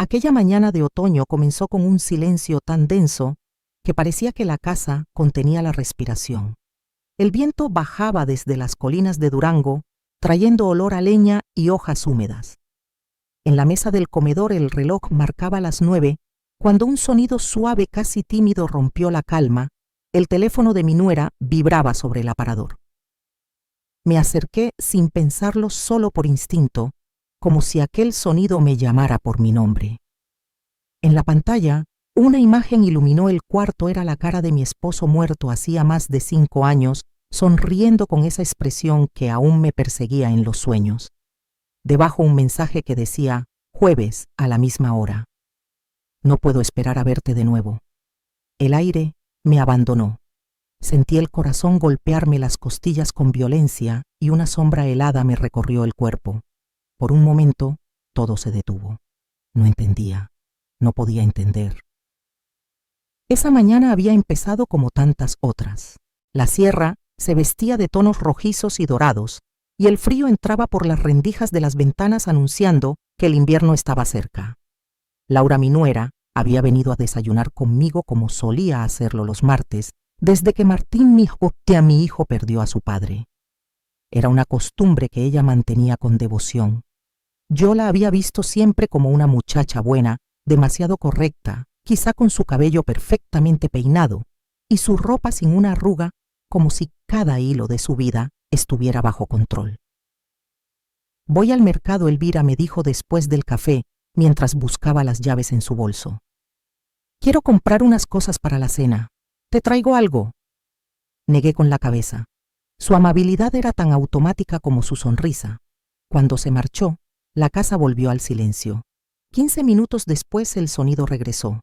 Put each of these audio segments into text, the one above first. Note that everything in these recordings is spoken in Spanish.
Aquella mañana de otoño comenzó con un silencio tan denso que parecía que la casa contenía la respiración. El viento bajaba desde las colinas de Durango, trayendo olor a leña y hojas húmedas. En la mesa del comedor el reloj marcaba las 9, cuando un sonido suave, casi tímido, rompió la calma. El teléfono de mi nuera vibraba sobre el aparador. Me acerqué sin pensarlo, solo por instinto, como si aquel sonido me llamara por mi nombre. En la pantalla, una imagen iluminó el cuarto. Era la cara de mi esposo muerto hacía más de 5 años, sonriendo con esa expresión que aún me perseguía en los sueños. Debajo un mensaje que decía: jueves a la misma hora. No puedo esperar a verte de nuevo. El aire me abandonó. Sentí el corazón golpearme las costillas con violencia y una sombra helada me recorrió el cuerpo. Por un momento, todo se detuvo. No entendía. No podía entender. Esa mañana había empezado como tantas otras. La sierra se vestía de tonos rojizos y dorados, y el frío entraba por las rendijas de las ventanas anunciando que el invierno estaba cerca. Laura, mi nuera, había venido a desayunar conmigo como solía hacerlo los martes, desde que Martín, mi hijo, perdió a su padre. Era una costumbre que ella mantenía con devoción. Yo la había visto siempre como una muchacha buena, demasiado correcta, quizá con su cabello perfectamente peinado y su ropa sin una arruga, como si cada hilo de su vida estuviera bajo control. Voy al mercado, Elvira, me dijo después del café, mientras buscaba las llaves en su bolso. Quiero comprar unas cosas para la cena. ¿Te traigo algo? Negué con la cabeza. Su amabilidad era tan automática como su sonrisa. Cuando se marchó, la casa volvió al silencio. 15 minutos después el sonido regresó.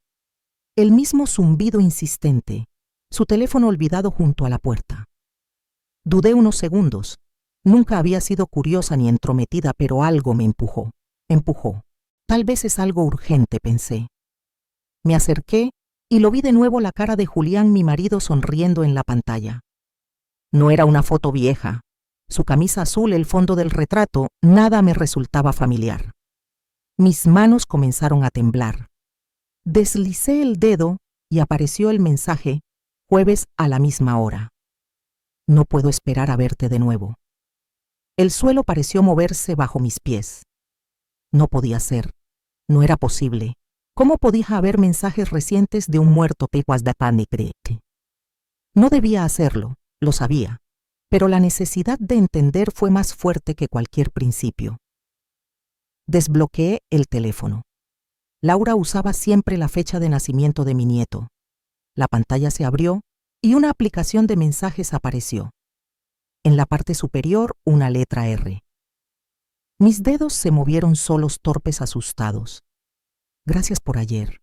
El mismo zumbido insistente, su teléfono olvidado junto a la puerta. Dudé unos segundos. Nunca había sido curiosa ni entrometida, pero algo me empujó. Tal vez es algo urgente, pensé. Me acerqué y lo vi de nuevo, la cara de Julián, mi marido, sonriendo en la pantalla. No era una foto vieja. Su camisa azul, el fondo del retrato, nada me resultaba familiar. Mis manos comenzaron a temblar. Deslicé el dedo y apareció el mensaje: jueves a la misma hora. No puedo esperar a verte de nuevo. El suelo pareció moverse bajo mis pies. No podía ser. No era posible. ¿Cómo podía haber mensajes recientes de un muerto? No debía hacerlo, lo sabía, pero la necesidad de entender fue más fuerte que cualquier principio. Desbloqueé el teléfono. Laura usaba siempre la fecha de nacimiento de mi nieto. La pantalla se abrió y una aplicación de mensajes apareció. En la parte superior, una letra R. Mis dedos se movieron solos, torpes, asustados. Gracias por ayer.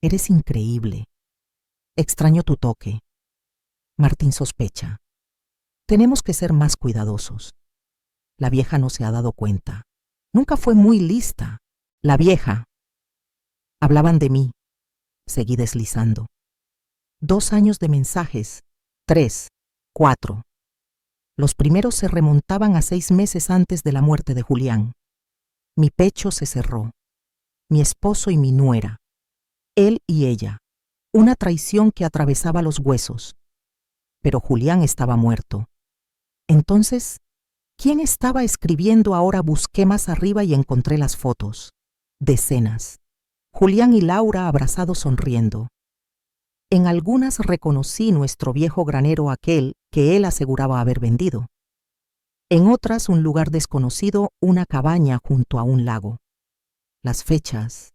Eres increíble. Extraño tu toque. Martín sospecha. Tenemos que ser más cuidadosos. La vieja no se ha dado cuenta. Nunca fue muy lista. La vieja. Hablaban de mí. Seguí deslizando. 2 años de mensajes. 3, 4. Los primeros se remontaban a 6 meses antes de la muerte de Julián. Mi pecho se cerró. Mi esposo y mi nuera. Él y ella. Una traición que atravesaba los huesos. Pero Julián estaba muerto. Entonces, ¿quién estaba escribiendo ahora? Busqué más arriba y encontré las fotos. Decenas. Julián y Laura abrazados, sonriendo. En algunas reconocí nuestro viejo granero, aquel que él aseguraba haber vendido. En otras, un lugar desconocido, una cabaña junto a un lago. Las fechas.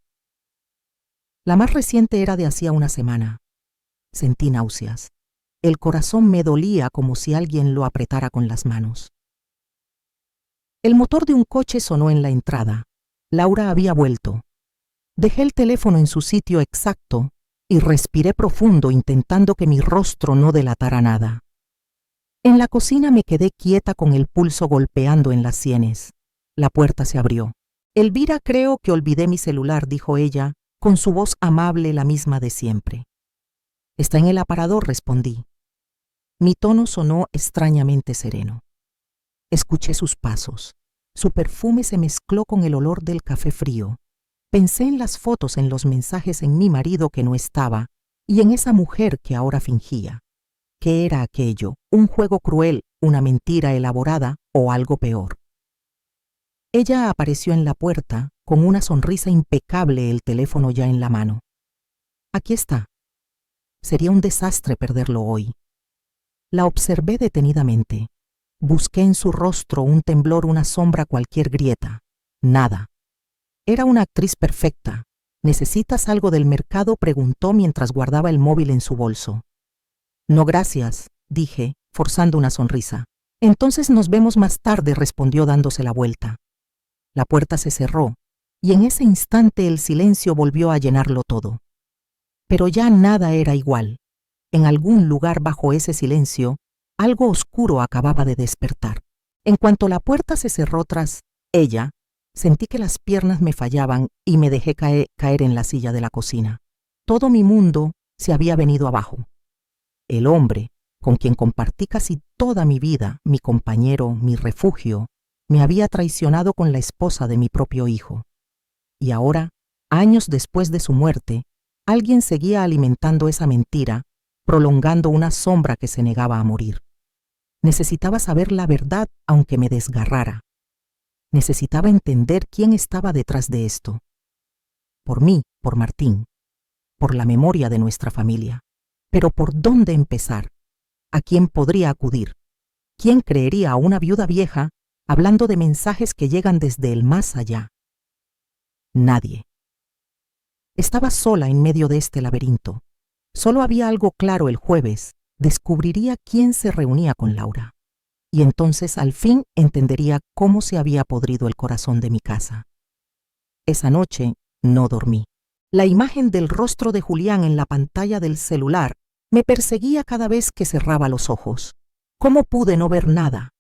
La más reciente era de hacía una semana. Sentí náuseas. El corazón me dolía como si alguien lo apretara con las manos. El motor de un coche sonó en la entrada. Laura había vuelto. Dejé el teléfono en su sitio exacto y respiré profundo, intentando que mi rostro no delatara nada. En la cocina me quedé quieta con el pulso golpeando en las sienes. La puerta se abrió. Elvira, creo que olvidé mi celular, dijo ella, con su voz amable, la misma de siempre. Está en el aparador, respondí. Mi tono sonó extrañamente sereno. Escuché sus pasos. Su perfume se mezcló con el olor del café frío. Pensé en las fotos, en los mensajes, en mi marido que no estaba y en esa mujer que ahora fingía. ¿Qué era aquello? ¿Un juego cruel, una mentira elaborada o algo peor? Ella apareció en la puerta con una sonrisa impecable, el teléfono ya en la mano. Aquí está. Sería un desastre perderlo hoy. La observé detenidamente. Busqué en su rostro un temblor, una sombra, cualquier grieta. Nada. Era una actriz perfecta. ¿Necesitas algo del mercado?, preguntó mientras guardaba el móvil en su bolso. No, gracias, dije, forzando una sonrisa. Entonces nos vemos más tarde, respondió dándose la vuelta. La puerta se cerró, y en ese instante el silencio volvió a llenarlo todo. Pero ya nada era igual. En algún lugar bajo ese silencio, algo oscuro acababa de despertar. En cuanto la puerta se cerró tras ella, sentí que las piernas me fallaban y me dejé caer en la silla de la cocina. Todo mi mundo se había venido abajo. El hombre, con quien compartí casi toda mi vida, mi compañero, mi refugio, me había traicionado con la esposa de mi propio hijo. Y ahora, años después de su muerte, alguien seguía alimentando esa mentira, prolongando una sombra que se negaba a morir. Necesitaba saber la verdad aunque me desgarrara. Necesitaba entender quién estaba detrás de esto. Por mí, por Martín, por la memoria de nuestra familia. Pero ¿por dónde empezar? ¿A quién podría acudir? ¿Quién creería a una viuda vieja hablando de mensajes que llegan desde el más allá? Nadie. Estaba sola en medio de este laberinto. Solo había algo claro: el jueves descubriría quién se reunía con Laura. Y entonces al fin entendería cómo se había podrido el corazón de mi casa. Esa noche no dormí. La imagen del rostro de Julián en la pantalla del celular me perseguía cada vez que cerraba los ojos. ¿Cómo pude no ver nada?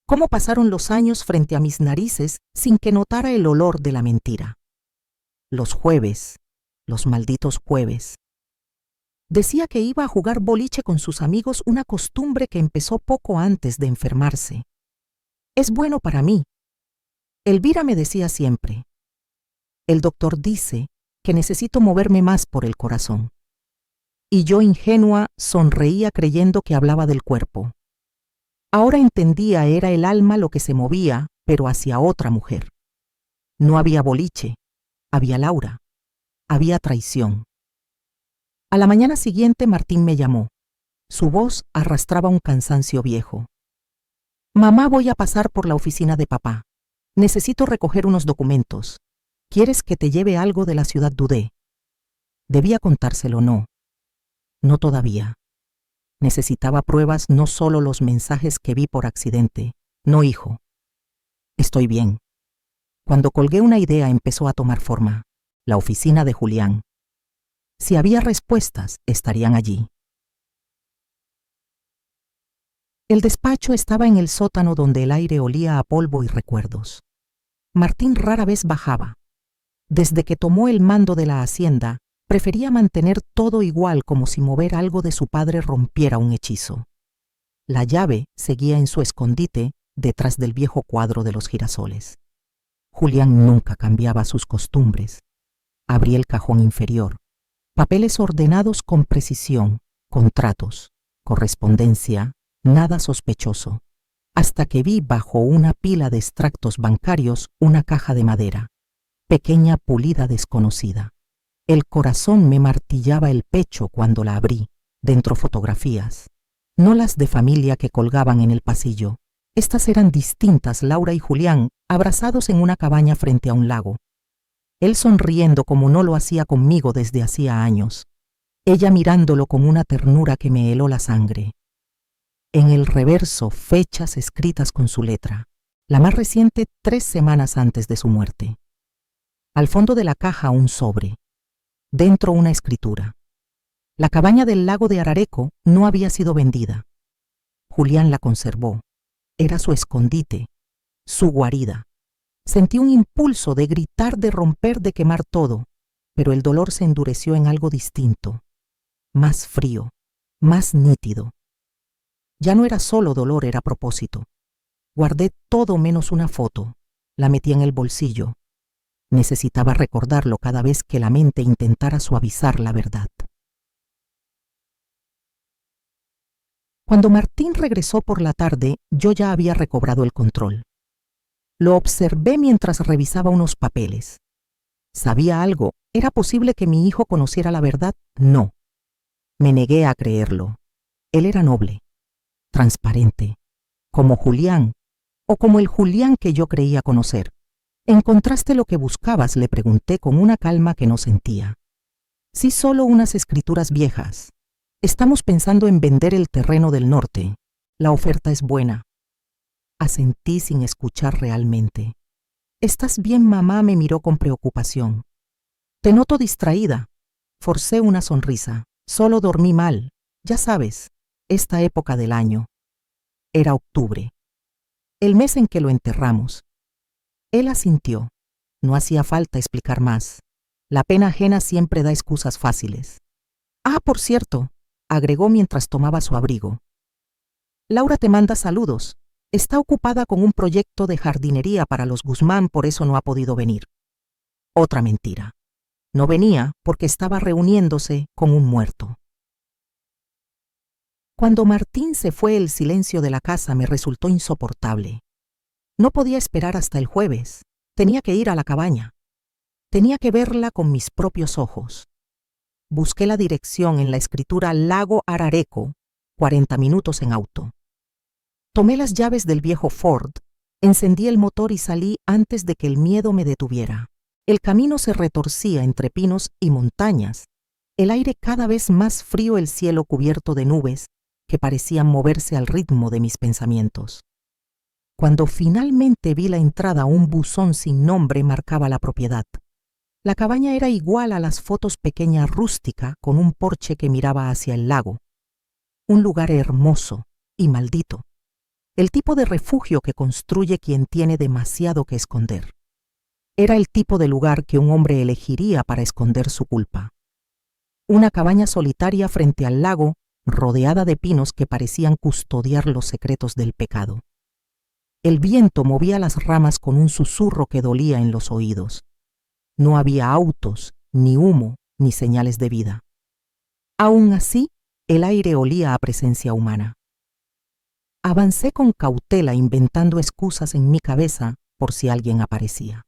¿Cómo pasaron los años frente a mis narices sin que notara el olor de la mentira? Los jueves, los malditos jueves. Decía que iba a jugar boliche con sus amigos, una costumbre que empezó poco antes de enfermarse. Es bueno para mí. Elvira me decía siempre. El doctor dice que necesito moverme más por el corazón. Y yo, ingenua, sonreía creyendo que hablaba del cuerpo. Ahora entendía, era el alma lo que se movía, pero hacia otra mujer. No había boliche, había Laura, había traición. A la mañana siguiente Martín me llamó. Su voz arrastraba un cansancio viejo. Mamá, voy a pasar por la oficina de papá. Necesito recoger unos documentos. ¿Quieres que te lleve algo de la ciudad? Dudé. Debía contárselo. No todavía. Necesitaba pruebas, no solo los mensajes que vi por accidente. No, hijo. Estoy bien. Cuando colgué, una idea empezó a tomar forma. La oficina de Julián. Si había respuestas, estarían allí. El despacho estaba en el sótano, donde el aire olía a polvo y recuerdos. Martín rara vez bajaba. Desde que tomó el mando de la hacienda, prefería mantener todo igual, como si mover algo de su padre rompiera un hechizo. La llave seguía en su escondite, detrás del viejo cuadro de los girasoles. Julián nunca cambiaba sus costumbres. Abrí el cajón inferior. Papeles ordenados con precisión, contratos, correspondencia, nada sospechoso, hasta que vi bajo una pila de extractos bancarios una caja de madera, pequeña, pulida, desconocida. El corazón me martillaba el pecho cuando la abrí. Dentro fotografías, no las de familia que colgaban en el pasillo. Estas eran distintas: Laura y Julián abrazados en una cabaña frente a un lago. Él sonriendo como no lo hacía conmigo desde hacía años. Ella mirándolo con una ternura que me heló la sangre. En el reverso, fechas escritas con su letra. La más reciente, 3 semanas antes de su muerte. Al fondo de la caja, un sobre. Dentro, una escritura. La cabaña del lago de Arareco no había sido vendida. Julián la conservó. Era su escondite, su guarida. Sentí un impulso de gritar, de romper, de quemar todo, pero el dolor se endureció en algo distinto, más frío, más nítido. Ya no era solo dolor, era propósito. Guardé todo menos una foto, la metí en el bolsillo. Necesitaba recordarlo cada vez que la mente intentara suavizar la verdad. Cuando Martín regresó por la tarde, yo ya había recobrado el control. Lo observé mientras revisaba unos papeles. ¿Sabía algo? ¿Era posible que mi hijo conociera la verdad? No. Me negué a creerlo. Él era noble, transparente, como Julián, o como el Julián que yo creía conocer. ¿Encontraste lo que buscabas?, le pregunté con una calma que no sentía. Sí, solo unas escrituras viejas. Estamos pensando en vender el terreno del norte. La oferta es buena. Asentí sin escuchar realmente. ¿Estás bien, mamá?, me miró con preocupación. Te noto distraída. Forcé una sonrisa. Solo dormí mal. Ya sabes, esta época del año. Era octubre, el mes en que lo enterramos. Él asintió. No hacía falta explicar más. La pena ajena siempre da excusas fáciles. Ah, por cierto, agregó mientras tomaba su abrigo. Laura te manda saludos. Está ocupada con un proyecto de jardinería para los Guzmán, por eso no ha podido venir. Otra mentira. No venía porque estaba reuniéndose con un muerto. Cuando Martín se fue, el silencio de la casa me resultó insoportable. No podía esperar hasta el jueves. Tenía que ir a la cabaña. Tenía que verla con mis propios ojos. Busqué la dirección en la escritura Lago Arareco, 40 minutos en auto. Tomé las llaves del viejo Ford, encendí el motor y salí antes de que el miedo me detuviera. El camino se retorcía entre pinos y montañas, el aire cada vez más frío, el cielo cubierto de nubes que parecían moverse al ritmo de mis pensamientos. Cuando finalmente vi la entrada, un buzón sin nombre marcaba la propiedad. La cabaña era igual a las fotos, pequeña, rústica, con un porche que miraba hacia el lago. Un lugar hermoso y maldito. El tipo de refugio que construye quien tiene demasiado que esconder. Era el tipo de lugar que un hombre elegiría para esconder su culpa. Una cabaña solitaria frente al lago, rodeada de pinos que parecían custodiar los secretos del pecado. El viento movía las ramas con un susurro que dolía en los oídos. No había autos, ni humo, ni señales de vida. Aún así, el aire olía a presencia humana. Avancé con cautela, inventando excusas en mi cabeza por si alguien aparecía.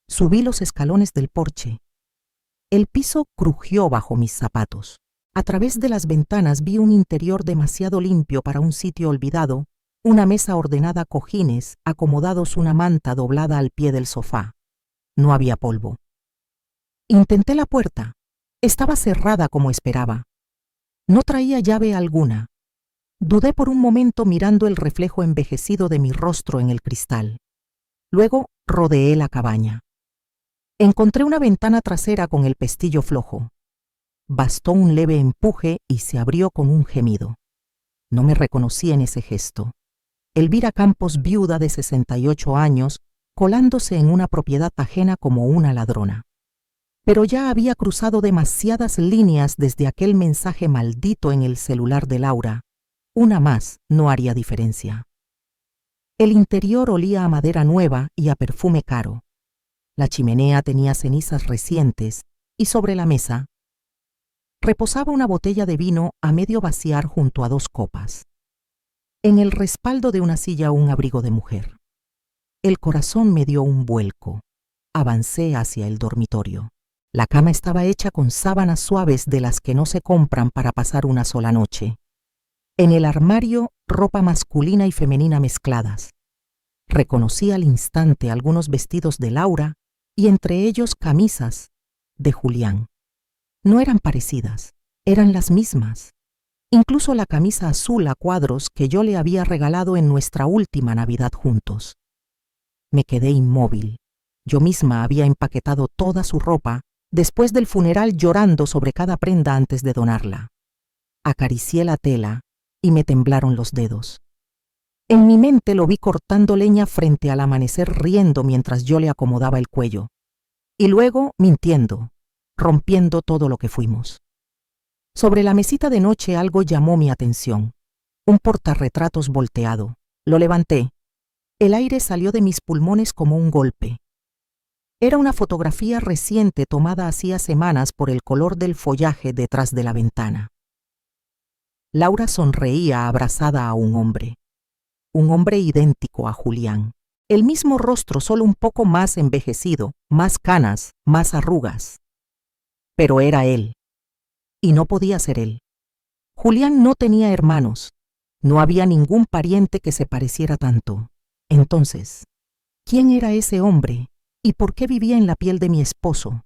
Subí los escalones del porche. El piso crujió bajo mis zapatos. A través de las ventanas vi un interior demasiado limpio para un sitio olvidado, una mesa ordenada, cojines acomodados, una manta doblada al pie del sofá. No había polvo. Intenté la puerta. Estaba cerrada como esperaba. No traía llave alguna. Dudé por un momento mirando el reflejo envejecido de mi rostro en el cristal. Luego rodeé la cabaña. Encontré una ventana trasera con el pestillo flojo. Bastó un leve empuje y se abrió con un gemido. No me reconocí en ese gesto. Elvira Campos, viuda de 68 años, colándose en una propiedad ajena como una ladrona. Pero ya había cruzado demasiadas líneas desde aquel mensaje maldito en el celular de Laura. Una más no haría diferencia. El interior olía a madera nueva y a perfume caro. La chimenea tenía cenizas recientes y sobre la mesa reposaba una botella de vino a medio vaciar junto a 2 copas. En el respaldo de una silla un abrigo de mujer. El corazón me dio un vuelco. Avancé hacia el dormitorio. La cama estaba hecha con sábanas suaves de las que no se compran para pasar una sola noche. En el armario, ropa masculina y femenina mezcladas. Reconocí al instante algunos vestidos de Laura y entre ellos camisas de Julián. No eran parecidas, eran las mismas. Incluso la camisa azul a cuadros que yo le había regalado en nuestra última Navidad juntos. Me quedé inmóvil. Yo misma había empaquetado toda su ropa después del funeral, llorando sobre cada prenda antes de donarla. Acaricié la tela y me temblaron los dedos. En mi mente lo vi cortando leña frente al amanecer, riendo mientras yo le acomodaba el cuello. Y luego mintiendo, rompiendo todo lo que fuimos. Sobre la mesita de noche algo llamó mi atención. Un portarretratos volteado. Lo levanté. El aire salió de mis pulmones como un golpe. Era una fotografía reciente tomada hacía semanas por el color del follaje detrás de la ventana. Laura sonreía abrazada a un hombre idéntico a Julián. El mismo rostro, solo un poco más envejecido, más canas, más arrugas. Pero era él. Y no podía ser él. Julián no tenía hermanos. No había ningún pariente que se pareciera tanto. Entonces, ¿quién era ese hombre y por qué vivía en la piel de mi esposo?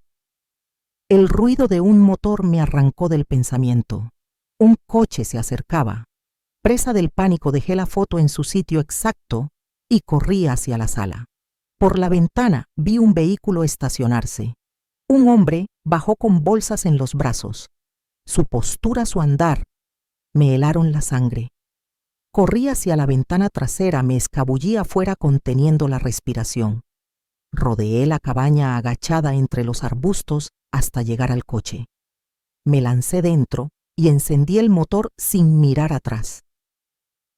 El ruido de un motor me arrancó del pensamiento. Un coche se acercaba. Presa del pánico, dejé la foto en su sitio exacto y corrí hacia la sala. Por la ventana vi un vehículo estacionarse. Un hombre bajó con bolsas en los brazos. Su postura, su andar, me helaron la sangre. Corrí hacia la ventana trasera, me escabullí afuera conteniendo la respiración. Rodeé la cabaña agachada entre los arbustos hasta llegar al coche. Me lancé dentro y encendí el motor sin mirar atrás.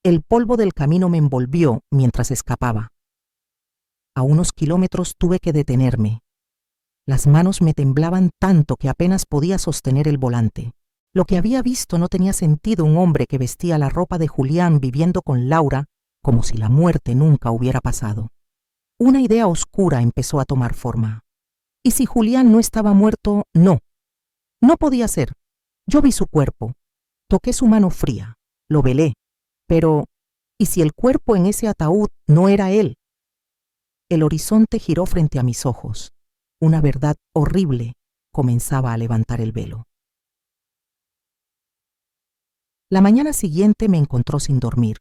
El polvo del camino me envolvió mientras escapaba. A unos kilómetros tuve que detenerme. Las manos me temblaban tanto que apenas podía sostener el volante. Lo que había visto no tenía sentido. Un hombre que vestía la ropa de Julián viviendo con Laura como si la muerte nunca hubiera pasado. Una idea oscura empezó a tomar forma. ¿Y si Julián no estaba muerto? No. No podía ser. Yo vi su cuerpo. Toqué su mano fría. Lo velé. Pero, ¿y si el cuerpo en ese ataúd no era él? El horizonte giró frente a mis ojos. Una verdad horrible comenzaba a levantar el velo. La mañana siguiente me encontró sin dormir.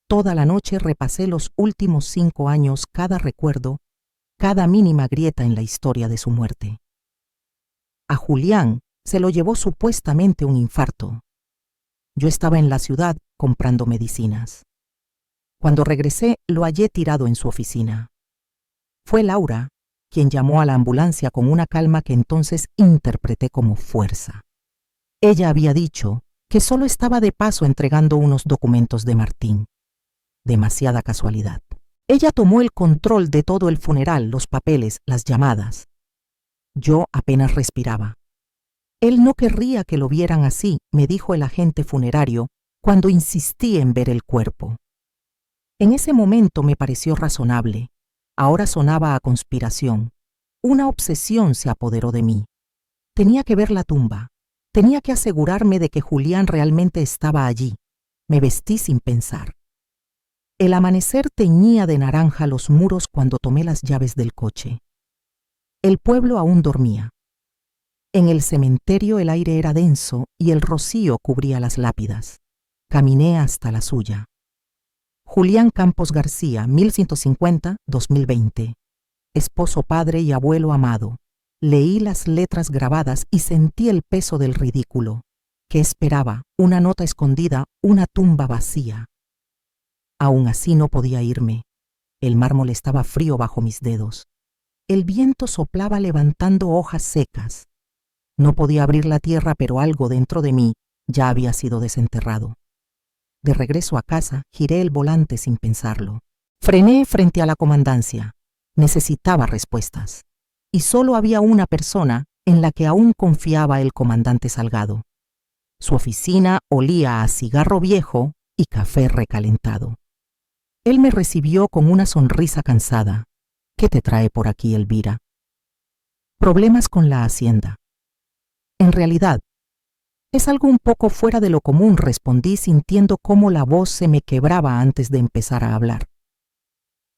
Toda la noche repasé los últimos 5 años, cada recuerdo, cada mínima grieta en la historia de su muerte. A Julián se lo llevó supuestamente un infarto. Yo estaba en la ciudad comprando medicinas. Cuando regresé, lo hallé tirado en su oficina. Fue Laura quien llamó a la ambulancia con una calma que entonces interpreté como fuerza. Ella había dicho que solo estaba de paso entregando unos documentos de Martín. Demasiada casualidad. Ella tomó el control de todo el funeral, los papeles, las llamadas. Yo apenas respiraba. Él no querría que lo vieran así, me dijo el agente funerario cuando insistí en ver el cuerpo. En ese momento me pareció razonable. Ahora sonaba a conspiración. Una obsesión se apoderó de mí. Tenía que ver la tumba. Tenía que asegurarme de que Julián realmente estaba allí. Me vestí sin pensar. El amanecer teñía de naranja los muros cuando tomé las llaves del coche. El pueblo aún dormía. En el cementerio el aire era denso y el rocío cubría las lápidas. Caminé hasta la suya. Julián Campos García, 1150-2020. Esposo, padre y abuelo amado. Leí las letras grabadas y sentí el peso del ridículo. ¿Qué esperaba? Una nota escondida, una tumba vacía. Aún así no podía irme. El mármol estaba frío bajo mis dedos. El viento soplaba levantando hojas secas. No podía abrir la tierra, pero algo dentro de mí ya había sido desenterrado. De regreso a casa, giré el volante sin pensarlo. Frené frente a la comandancia. Necesitaba respuestas. Y solo había una persona en la que aún confiaba: el comandante Salgado. Su oficina olía a cigarro viejo y café recalentado. Él me recibió con una sonrisa cansada. ¿Qué te trae por aquí, Elvira? Problemas con la hacienda. En realidad, es algo un poco fuera de lo común, respondí sintiendo cómo la voz se me quebraba antes de empezar a hablar.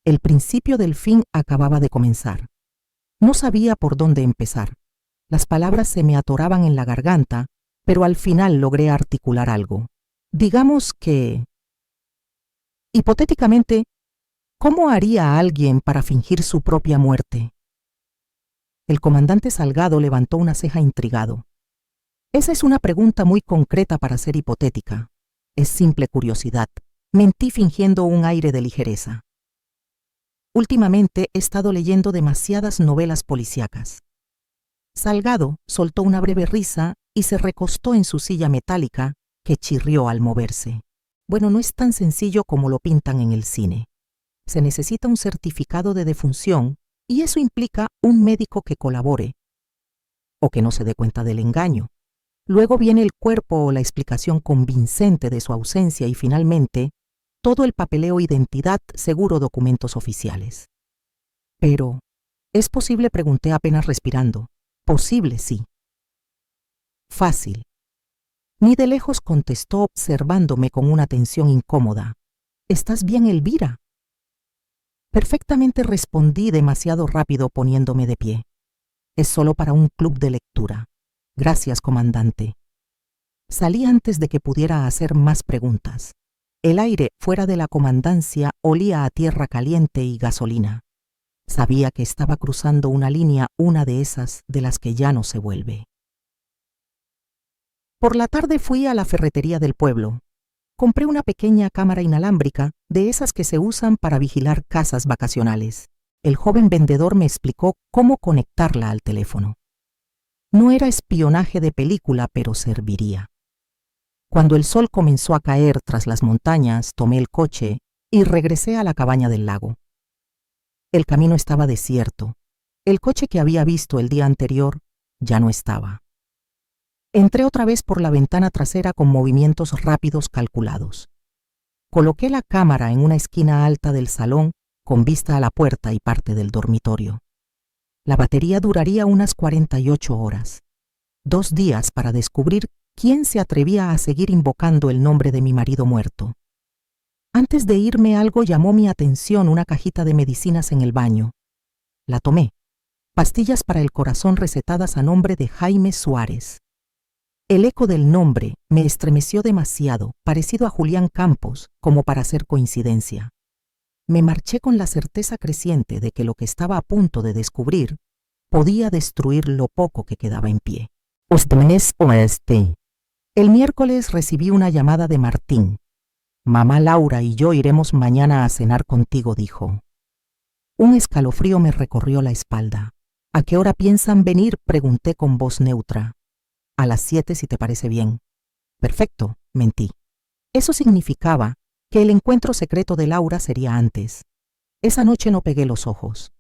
El principio del fin acababa de comenzar. No sabía por dónde empezar. Las palabras se me atoraban en la garganta, pero al final logré articular algo. Digamos que, hipotéticamente, ¿cómo haría alguien para fingir su propia muerte? El comandante Salgado levantó una ceja intrigado. Esa es una pregunta muy concreta para ser hipotética. Es simple curiosidad. Mentí fingiendo un aire de ligereza. Últimamente he estado leyendo demasiadas novelas policíacas. Salgado soltó una breve risa y se recostó en su silla metálica, que chirrió al moverse. Bueno, no es tan sencillo como lo pintan en el cine. Se necesita un certificado de defunción y eso implica un médico que colabore o que no se dé cuenta del engaño. Luego viene el cuerpo o la explicación convincente de su ausencia y finalmente todo el papeleo: identidad, seguro, documentos oficiales. Pero, ¿es posible?, pregunté apenas respirando. Posible, sí. Fácil. Ni de lejos, contestó observándome con una tensión incómoda. ¿Estás bien, Elvira? Perfectamente, respondí demasiado rápido poniéndome de pie. Es solo para un club de lectura. Gracias, comandante. Salí antes de que pudiera hacer más preguntas. El aire fuera de la comandancia olía a tierra caliente y gasolina. Sabía que estaba cruzando una línea, una de esas de las que ya no se vuelve. Por la tarde fui a la ferretería del pueblo. Compré una pequeña cámara inalámbrica, de esas que se usan para vigilar casas vacacionales. El joven vendedor me explicó cómo conectarla al teléfono. No era espionaje de película, pero serviría. Cuando el sol comenzó a caer tras las montañas, tomé el coche y regresé a la cabaña del lago. El camino estaba desierto. El coche que había visto el día anterior ya no estaba. Entré otra vez por la ventana trasera con movimientos rápidos calculados. Coloqué la cámara en una esquina alta del salón con vista a la puerta y parte del dormitorio. La batería duraría unas 48 horas. 2 días para descubrir quién se atrevía a seguir invocando el nombre de mi marido muerto. Antes de irme, algo llamó mi atención: una cajita de medicinas en el baño. La tomé. Pastillas para el corazón recetadas a nombre de Jaime Suárez. El eco del nombre me estremeció demasiado, parecido a Julián Campos, como para ser coincidencia. Me marché con la certeza creciente de que lo que estaba a punto de descubrir podía destruir lo poco que quedaba en pie. El miércoles recibí una llamada de Martín. Mamá Laura y yo iremos mañana a cenar contigo, dijo. Un escalofrío me recorrió la espalda. ¿A qué hora piensan venir?, pregunté con voz neutra. A las 7, si te parece bien. Perfecto, mentí. Eso significaba que el encuentro secreto de Laura sería antes. Esa noche no pegué los ojos.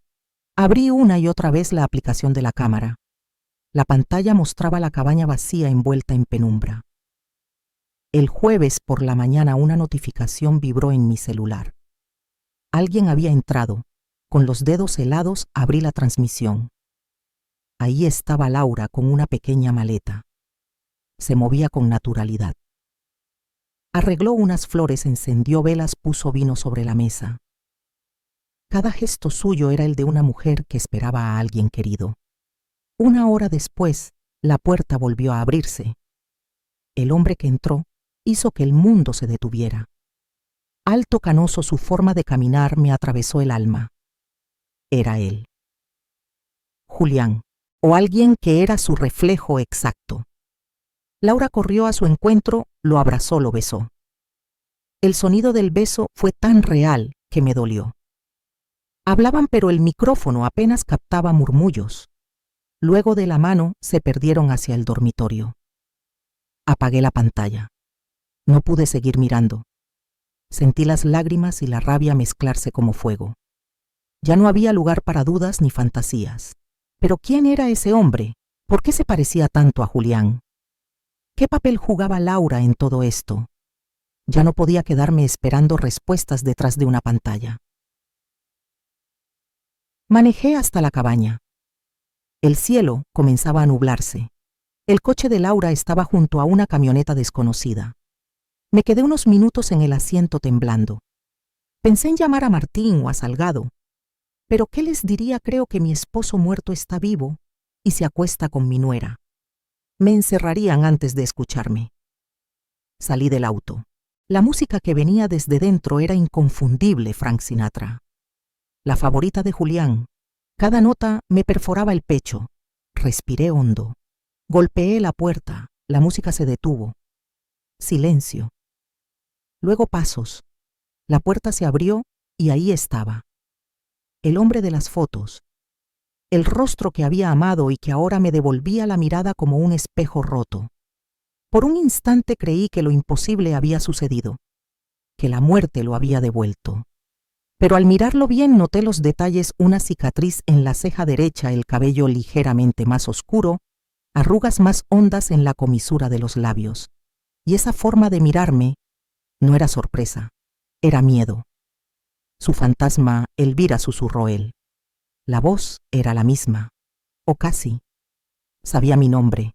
Abrí una y otra vez la aplicación de la cámara. La pantalla mostraba la cabaña vacía, envuelta en penumbra. El jueves por la mañana una notificación vibró en mi celular. Alguien había entrado. Con los dedos helados abrí la transmisión. Ahí estaba Laura con una pequeña maleta. Se movía con naturalidad. Arregló unas flores, encendió velas, puso vino sobre la mesa. Cada gesto suyo era el de una mujer que esperaba a alguien querido. 1 hora después, la puerta volvió a abrirse. El hombre que entró hizo que el mundo se detuviera. Alto, canoso, su forma de caminar me atravesó el alma. Era él. Julián, o alguien que era su reflejo exacto. Laura corrió a su encuentro, lo abrazó, lo besó. El sonido del beso fue tan real que me dolió. Hablaban, pero el micrófono apenas captaba murmullos. Luego de la mano se perdieron hacia el dormitorio. Apagué la pantalla. No pude seguir mirando. Sentí las lágrimas y la rabia mezclarse como fuego. Ya no había lugar para dudas ni fantasías. ¿Pero quién era ese hombre? ¿Por qué se parecía tanto a Julián? ¿Qué papel jugaba Laura en todo esto? Ya no podía quedarme esperando respuestas detrás de una pantalla. Manejé hasta la cabaña. El cielo comenzaba a nublarse. El coche de Laura estaba junto a una camioneta desconocida. Me quedé unos minutos en el asiento temblando. Pensé en llamar a Martín o a Salgado. Pero ¿qué les diría? Creo que mi esposo muerto está vivo y se acuesta con mi nuera. Me encerrarían antes de escucharme. Salí del auto. La música que venía desde dentro era inconfundible, Frank Sinatra. La favorita de Julián. Cada nota me perforaba el pecho. Respiré hondo. Golpeé la puerta. La música se detuvo. Silencio. Luego pasos. La puerta se abrió y ahí estaba. El hombre de las fotos. El rostro que había amado y que ahora me devolvía la mirada como un espejo roto. Por un instante creí que lo imposible había sucedido, que la muerte lo había devuelto. pero al mirarlo bien noté los detalles: una cicatriz en la ceja derecha, el cabello ligeramente más oscuro, arrugas más hondas en la comisura de los labios. Y esa forma de mirarme no era sorpresa, era miedo. Su fantasma, Elvira, susurró él. La voz era la misma, o casi. Sabía mi nombre.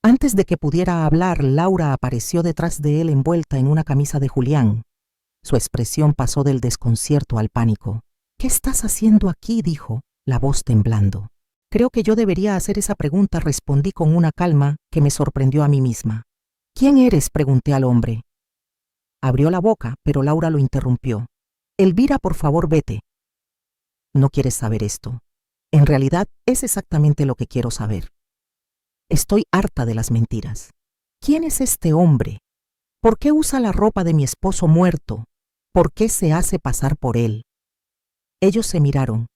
Antes de que pudiera hablar, Laura apareció detrás de él envuelta en una camisa de Julián. Su expresión pasó del desconcierto al pánico. «¿Qué estás haciendo aquí?», dijo, la voz temblando. «Creo que yo debería hacer esa pregunta», respondí con una calma que me sorprendió a mí misma. «¿Quién eres?», pregunté al hombre. Abrió la boca, pero Laura lo interrumpió. «Elvira, por favor, vete». «No quieres saber esto. En realidad es exactamente lo que quiero saber. Estoy harta de las mentiras. ¿Quién es este hombre? ¿Por qué usa la ropa de mi esposo muerto? ¿Por qué se hace pasar por él?». Ellos se miraron.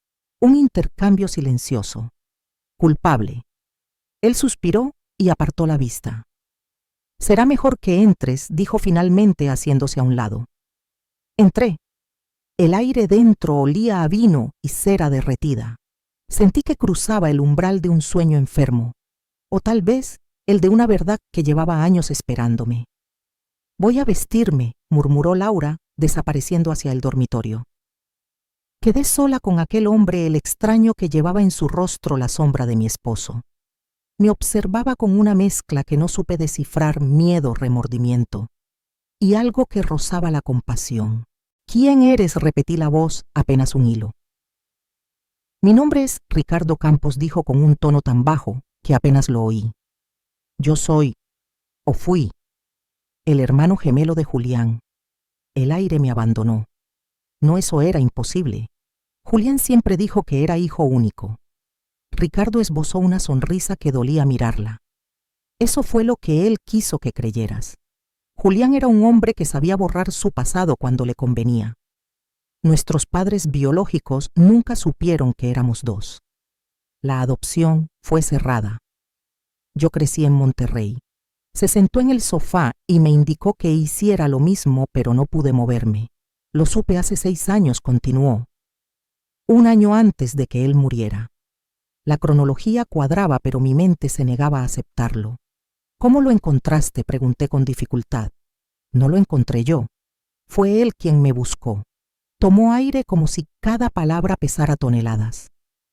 Un intercambio silencioso. «Culpable». Él suspiró y apartó la vista. «Será mejor que entres», dijo finalmente haciéndose a un lado. Entré. El aire dentro olía a vino y cera derretida. Sentí que cruzaba el umbral de un sueño enfermo, o tal vez el de una verdad que llevaba años esperándome. «Voy a vestirme», murmuró Laura, desapareciendo hacia el dormitorio. Quedé sola con aquel hombre, el extraño que llevaba en su rostro la sombra de mi esposo. Me observaba con una mezcla que no supe descifrar: miedo, remordimiento y algo que rozaba la compasión. «¿Quién eres?», repetí la voz, apenas un hilo. «Mi nombre es Ricardo Campos», dijo con un tono tan bajo que apenas lo oí. «Yo soy, o fui, el hermano gemelo de Julián». El aire me abandonó. No, eso era imposible. Julián siempre dijo que era hijo único. Ricardo esbozó una sonrisa que dolía mirarla. Eso fue lo que él quiso que creyeras. Julián era un hombre que sabía borrar su pasado cuando le convenía. Nuestros padres biológicos nunca supieron que éramos dos. La adopción fue cerrada. Yo crecí en Monterrey. Se sentó en el sofá y me indicó que hiciera lo mismo, pero no pude moverme. Lo supe hace 6 años, continuó. 1 año antes de que él muriera. La cronología cuadraba, pero mi mente se negaba a aceptarlo. «¿Cómo lo encontraste?», pregunté con dificultad. «No lo encontré yo. Fue él quien me buscó». Tomó aire como si cada palabra pesara toneladas.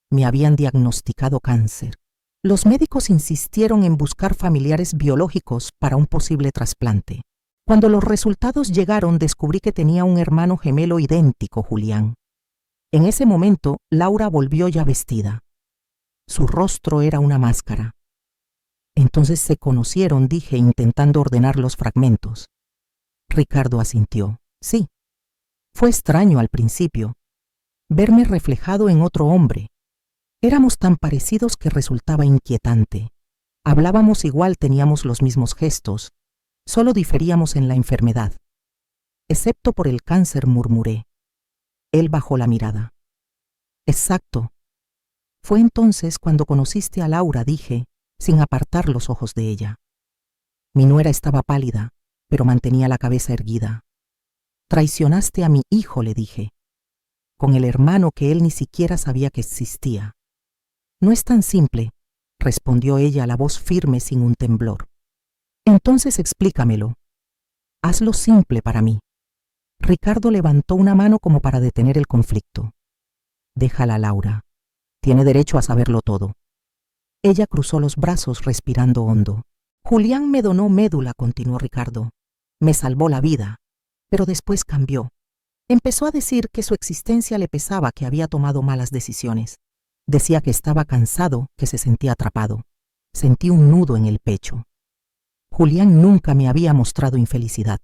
Me habían diagnosticado cáncer. Los médicos insistieron en buscar familiares biológicos para un posible trasplante. Cuando los resultados llegaron, descubrí que tenía un hermano gemelo idéntico, Julián. En ese momento, Laura volvió ya vestida. Su rostro era una máscara. «Entonces se conocieron», dije, intentando ordenar los fragmentos. Ricardo asintió. «Sí. Fue extraño al principio, verme reflejado en otro hombre. Éramos tan parecidos que resultaba inquietante. Hablábamos igual, teníamos los mismos gestos, solo diferíamos en la enfermedad. Excepto por el cáncer», murmuré. Él bajó la mirada. «Exacto. Fue entonces cuando conociste a Laura», dije, sin apartar los ojos de ella. Mi nuera estaba pálida, pero mantenía la cabeza erguida. «Traicionaste a mi hijo», le dije, «con el hermano que él ni siquiera sabía que existía». «No es tan simple», respondió ella, la voz firme sin un temblor. «Entonces explícamelo. Hazlo simple para mí». Ricardo levantó una mano como para detener el conflicto. «Déjala, Laura. Tiene derecho a saberlo todo». Ella cruzó los brazos respirando hondo. «Julián me donó médula», continuó Ricardo. «Me salvó la vida, pero después cambió. Empezó a decir que su existencia le pesaba, que había tomado malas decisiones. Decía que estaba cansado, que se sentía atrapado. Sentí un nudo en el pecho. Julián nunca me había mostrado infelicidad.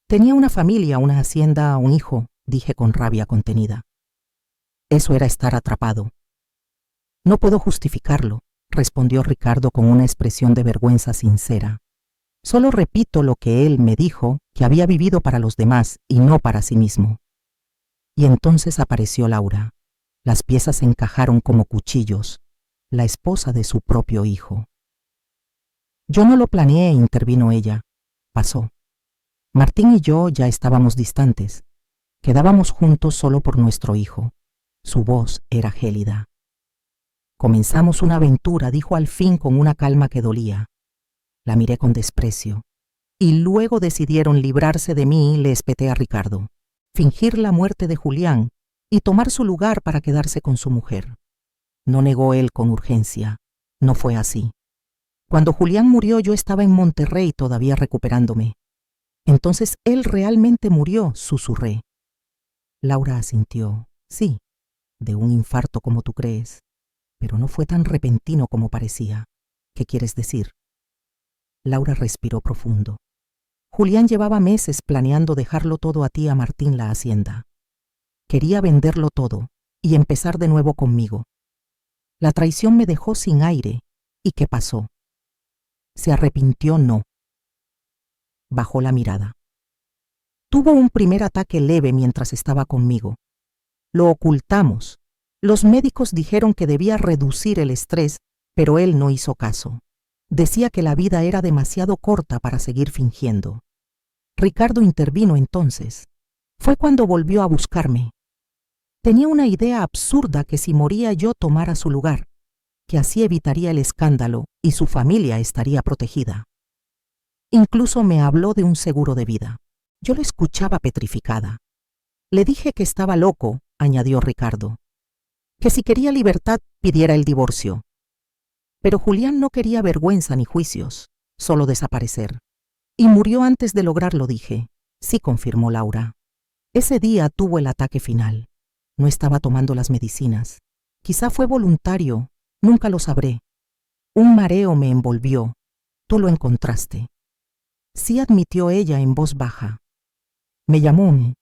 Tenía una familia, una hacienda, un hijo», dije con rabia contenida. «Eso era estar atrapado». «No puedo justificarlo», respondió Ricardo con una expresión de vergüenza sincera. «Solo repito lo que él me dijo, que había vivido para los demás y no para sí mismo». Y entonces apareció Laura. Las piezas se encajaron como cuchillos, la esposa de su propio hijo. «Yo no lo planeé», intervino ella. «Pasó. Martín y yo ya estábamos distantes. Quedábamos juntos solo por nuestro hijo. Su voz era gélida. Comenzamos una aventura, dijo al fin con una calma que dolía. La miré con desprecio. Y luego decidieron librarse de mí, le espeté a Ricardo. Fingir la muerte de Julián y tomar su lugar para quedarse con su mujer. No negó él con urgencia. No fue así. Cuando Julián murió yo estaba en Monterrey todavía recuperándome. Entonces él realmente murió, susurré. Laura asintió. Sí, de un infarto como tú crees. Pero no fue tan repentino como parecía. ¿Qué quieres decir? Laura respiró profundo. Julián llevaba meses planeando dejarlo todo a ti, a Martín, la hacienda. Quería venderlo todo y empezar de nuevo conmigo. La traición me dejó sin aire. ¿Y qué pasó? ¿Se arrepintió? No. Bajó la mirada. Tuvo un primer ataque leve mientras estaba conmigo. Lo ocultamos. Los médicos dijeron que debía reducir el estrés, pero él no hizo caso. Decía que la vida era demasiado corta para seguir fingiendo. Ricardo intervino entonces. Fue cuando volvió a buscarme. Tenía una idea absurda que si moría yo tomara su lugar, que así evitaría el escándalo y su familia estaría protegida. Incluso me habló de un seguro de vida. Yo lo escuchaba petrificada. Le dije que estaba loco, añadió Ricardo. Que si quería libertad pidiera el divorcio. Pero Julián no quería vergüenza ni juicios, solo desaparecer. Y murió antes de lograrlo, dije. Sí, confirmó Laura. Ese día tuvo el ataque final. No estaba tomando las medicinas. Quizá fue voluntario, nunca lo sabré. Un mareo me envolvió. Tú lo encontraste. Sí, admitió ella en voz baja. Me llamó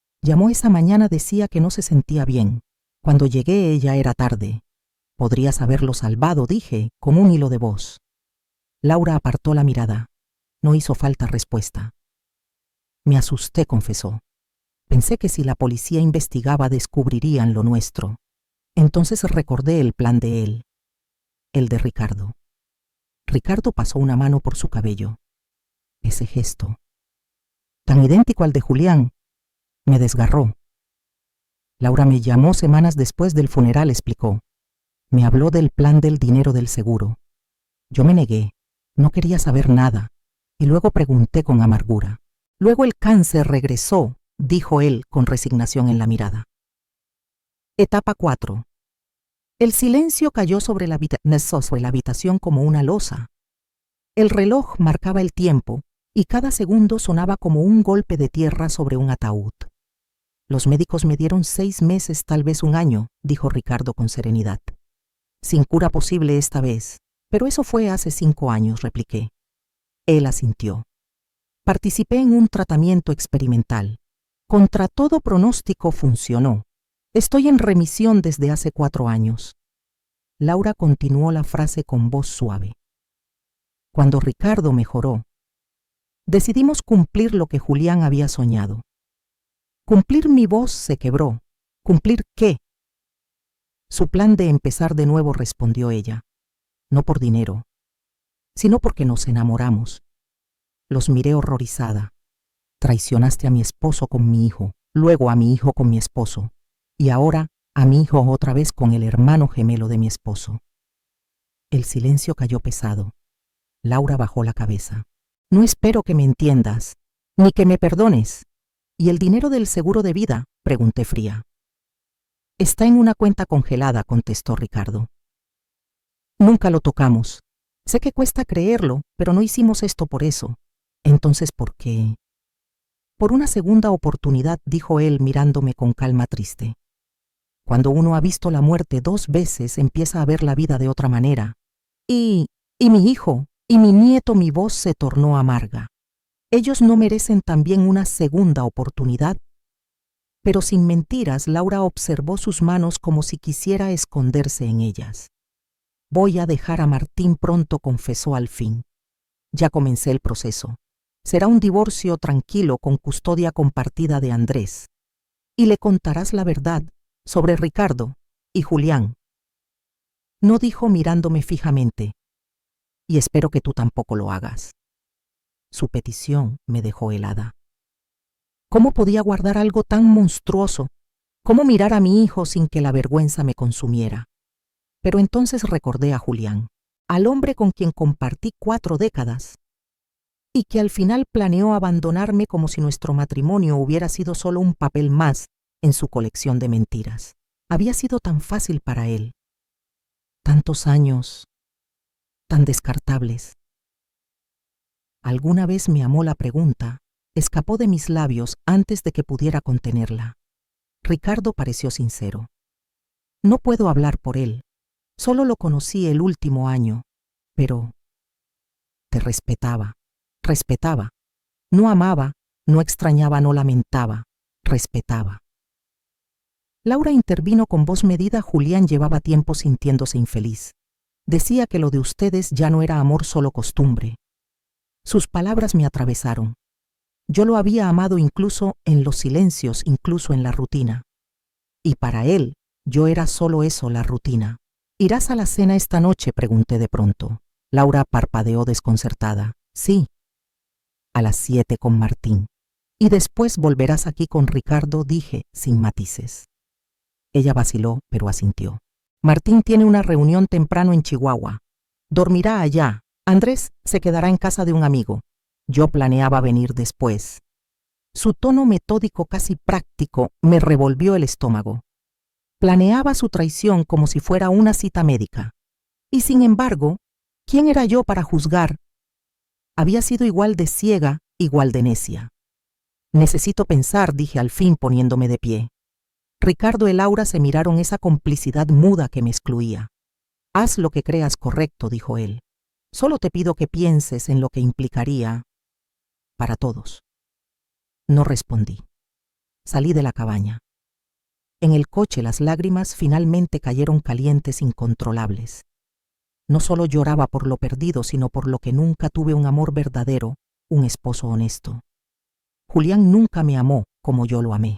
esa mañana, decía que no se sentía bien. Cuando llegué ya era tarde. Podrías haberlo salvado, dije, con un hilo de voz. Laura apartó la mirada. No hizo falta respuesta. Me asusté, confesó. Pensé que si la policía investigaba descubrirían lo nuestro. Entonces recordé el plan de él. El de Ricardo. Ricardo pasó una mano por su cabello. Ese gesto, tan idéntico al de Julián, me desgarró. Laura me llamó semanas después del funeral, explicó. Me habló del plan del dinero del seguro. Yo me negué, no quería saber nada, y luego pregunté con amargura. Luego el cáncer regresó, dijo él con resignación en la mirada. Etapa 4. El silencio cayó sobre la habitación como una losa. El reloj marcaba el tiempo y cada segundo sonaba como un golpe de tierra sobre un ataúd. Los médicos me dieron 6 meses, tal vez un año, dijo Ricardo con serenidad. Sin cura posible esta vez, pero eso fue hace 5 años, repliqué. Él asintió. Participé en un tratamiento experimental. Contra todo pronóstico funcionó. Estoy en remisión desde hace 4 años. Laura continuó la frase con voz suave. Cuando Ricardo mejoró, decidimos cumplir lo que Julián había soñado. Cumplir. Mi voz se quebró. ¿Cumplir qué? Su plan de empezar de nuevo, respondió ella. No por dinero, sino porque nos enamoramos. Los miré horrorizada. Traicionaste a mi esposo con mi hijo, luego a mi hijo con mi esposo, y ahora a mi hijo otra vez con el hermano gemelo de mi esposo. El silencio cayó pesado. Laura bajó la cabeza. No espero que me entiendas, ni que me perdones. ¿Y el dinero del seguro de vida?, pregunté fría. Está en una cuenta congelada, contestó Ricardo. Nunca lo tocamos. Sé que cuesta creerlo, pero no hicimos esto por eso. Entonces, ¿por qué? Por una segunda oportunidad, dijo él mirándome con calma triste. Cuando uno ha visto la muerte 2 veces, empieza a ver la vida de otra manera. Y mi hijo, y mi nieto, mi voz se tornó amarga. ¿Ellos no merecen también una segunda oportunidad? Pero sin mentiras, Laura observó sus manos como si quisiera esconderse en ellas. Voy a dejar a Martín pronto, confesó al fin. Ya comencé el proceso. Será un divorcio tranquilo con custodia compartida de Andrés. Y le contarás la verdad sobre Ricardo y Julián. No, dijo mirándome fijamente. Y espero que tú tampoco lo hagas. Su petición me dejó helada. ¿Cómo podía guardar algo tan monstruoso? ¿Cómo mirar a mi hijo sin que la vergüenza me consumiera? Pero entonces recordé a Julián, al hombre con quien compartí 4 décadas, y que al final planeó abandonarme como si nuestro matrimonio hubiera sido solo un papel más en su colección de mentiras. Había sido tan fácil para él. Tantos años, tan descartables. Alguna vez me amó la pregunta, escapó de mis labios antes de que pudiera contenerla. Ricardo pareció sincero. No puedo hablar por él. Solo lo conocí el último año, pero te respetaba. Respetaba. No amaba, no extrañaba, no lamentaba. Respetaba. Laura intervino con voz medida. Julián llevaba tiempo sintiéndose infeliz. Decía que lo de ustedes ya no era amor, solo costumbre. Sus palabras me atravesaron. Yo lo había amado incluso en los silencios, incluso en la rutina. Y para él, yo era solo eso, la rutina. ¿Irás a la cena esta noche?, pregunté de pronto. Laura parpadeó desconcertada. Sí. A las 7 con Martín. Y después volverás aquí con Ricardo, dije, sin matices. Ella vaciló, pero asintió. Martín tiene una reunión temprano en Chihuahua. Dormirá allá. Andrés se quedará en casa de un amigo. Yo planeaba venir después. Su tono metódico, casi práctico, me revolvió el estómago. Planeaba su traición como si fuera una cita médica. Y sin embargo, ¿quién era yo para juzgar? Había sido igual de ciega, igual de necia. Necesito pensar, dije al fin poniéndome de pie. Ricardo y Laura se miraron, esa complicidad muda que me excluía. Haz lo que creas correcto, dijo él. Solo te pido que pienses en lo que implicaría para todos. No respondí. Salí de la cabaña. En el coche las lágrimas finalmente cayeron calientes, incontrolables. No solo lloraba por lo perdido, sino por lo que nunca tuve: un amor verdadero, un esposo honesto. Julián nunca me amó como yo lo amé.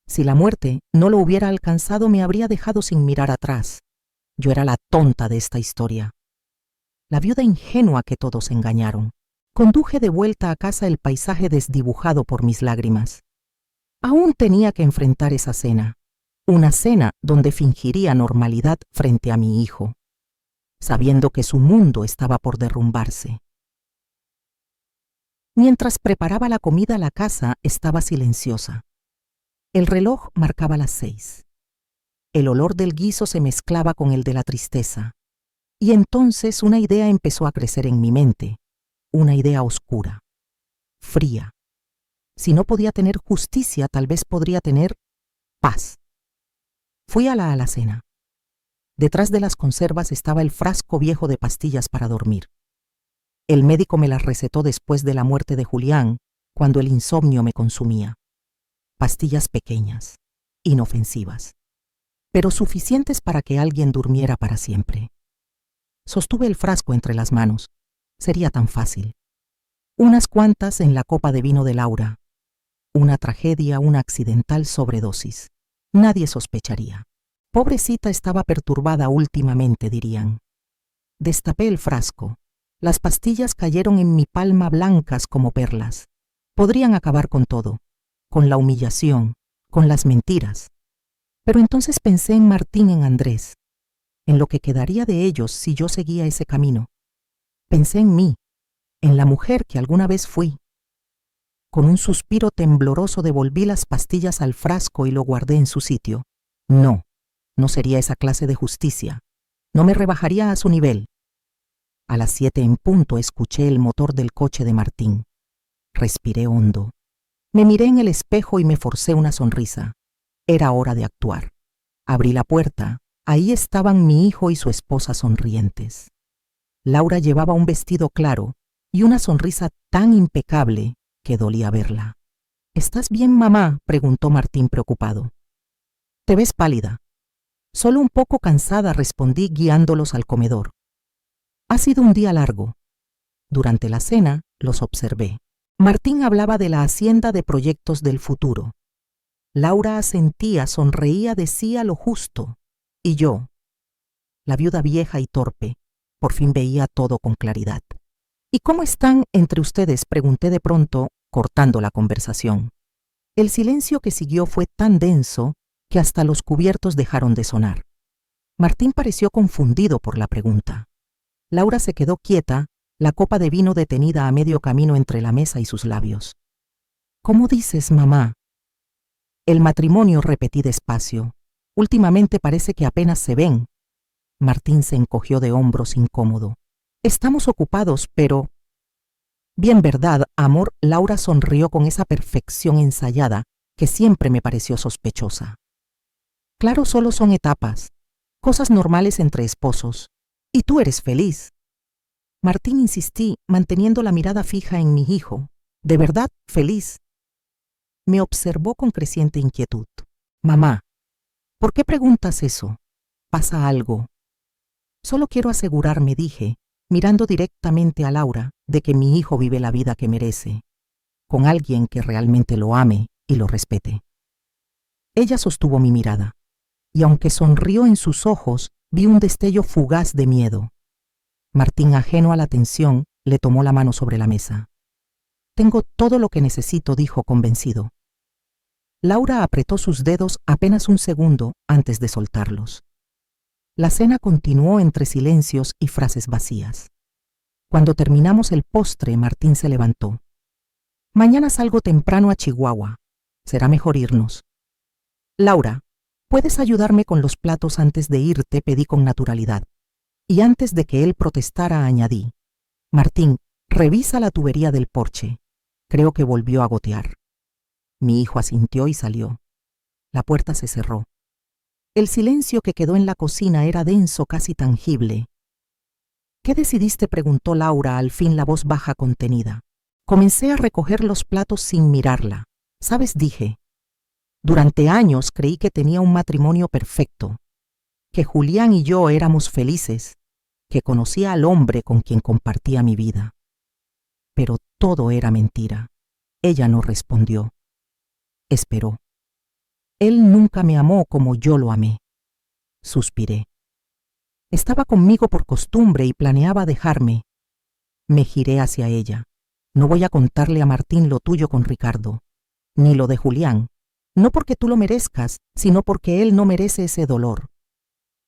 Si la muerte no lo hubiera alcanzado, me habría dejado sin mirar atrás. Yo era la tonta de esta historia. La viuda ingenua que todos engañaron. Conduje de vuelta a casa, el paisaje desdibujado por mis lágrimas. Aún tenía que enfrentar esa cena. Una cena donde fingiría normalidad frente a mi hijo, sabiendo que su mundo estaba por derrumbarse. Mientras preparaba la comida, la casa estaba silenciosa. El reloj marcaba las 6. El olor del guiso se mezclaba con el de la tristeza. Y entonces una idea empezó a crecer en mi mente. Una idea oscura, fría. Si no podía tener justicia, tal vez podría tener paz. Fui a la alacena. Detrás de las conservas estaba el frasco viejo de pastillas para dormir. El médico me las recetó después de la muerte de Julián, cuando el insomnio me consumía. Pastillas pequeñas, inofensivas, pero suficientes para que alguien durmiera para siempre. Sostuve el frasco entre las manos. Sería tan fácil. Unas cuantas en la copa de vino de Laura. Una tragedia, una accidental sobredosis. Nadie sospecharía. Pobrecita, estaba perturbada últimamente, dirían. Destapé el frasco. Las pastillas cayeron en mi palma blancas como perlas. Podrían acabar con todo, con la humillación, con las mentiras. Pero entonces pensé en Martín, en Andrés, en lo que quedaría de ellos si yo seguía ese camino. Pensé en mí, en la mujer que alguna vez fui. Con un suspiro tembloroso devolví las pastillas al frasco y lo guardé en su sitio. No, no sería esa clase de justicia. No me rebajaría a su nivel. A las 7 en punto escuché el motor del coche de Martín. Respiré hondo. Me miré en el espejo y me forcé una sonrisa. Era hora de actuar. Abrí la puerta. Ahí estaban mi hijo y su esposa sonrientes. Laura llevaba un vestido claro y una sonrisa tan impecable que dolía verla. ¿Estás bien, mamá?, preguntó Martín preocupado. Te ves pálida. Solo un poco cansada, respondí guiándolos al comedor. Ha sido un día largo. Durante la cena los observé. Martín hablaba de la hacienda, de proyectos del futuro. Laura asentía, sonreía, decía lo justo. Y yo, la viuda vieja y torpe, por fin veía todo con claridad. ¿Y cómo están entre ustedes?, pregunté de pronto, cortando la conversación. El silencio que siguió fue tan denso que hasta los cubiertos dejaron de sonar. Martín pareció confundido por la pregunta. Laura se quedó quieta, la copa de vino detenida a medio camino entre la mesa y sus labios. ¿Cómo dices, mamá? El matrimonio, repetí despacio. Últimamente parece que apenas se ven. Martín se encogió de hombros incómodo. Estamos ocupados, pero... Bien, verdad, amor. Laura sonrió con esa perfección ensayada que siempre me pareció sospechosa. Claro, solo son etapas, cosas normales entre esposos. Y tú eres feliz. Martín, insistí, manteniendo la mirada fija en mi hijo. ¿De verdad feliz? Me observó con creciente inquietud. Mamá, ¿por qué preguntas eso? ¿Pasa algo? Solo quiero asegurarme, dije, mirando directamente a Laura, de que mi hijo vive la vida que merece, con alguien que realmente lo ame y lo respete. Ella sostuvo mi mirada, y aunque sonrió en sus ojos, vi un destello fugaz de miedo. Martín, ajeno a la tensión, le tomó la mano sobre la mesa. Tengo todo lo que necesito, dijo convencido. Laura apretó sus dedos apenas un segundo antes de soltarlos. La cena continuó entre silencios y frases vacías. Cuando terminamos el postre, Martín se levantó. Mañana salgo temprano a Chihuahua. Será mejor irnos. Laura, ¿puedes ayudarme con los platos antes de irte?, pedí con naturalidad. Y antes de que él protestara, añadí. Martín, revisa la tubería del porche. Creo que volvió a gotear. Mi hijo asintió y salió. La puerta se cerró. El silencio que quedó en la cocina era denso, casi tangible. ¿Qué decidiste?, preguntó Laura, al fin la voz baja contenida. Comencé a recoger los platos sin mirarla. ¿Sabes?, dije. Durante años creí que tenía un matrimonio perfecto, que Julián y yo éramos felices, que conocía al hombre con quien compartía mi vida. Pero todo era mentira. Ella no respondió. Esperó. Él nunca me amó como yo lo amé. Suspiré. Estaba conmigo por costumbre y planeaba dejarme. Me giré hacia ella. No voy a contarle a Martín lo tuyo con Ricardo, ni lo de Julián, no porque tú lo merezcas, sino porque él no merece ese dolor.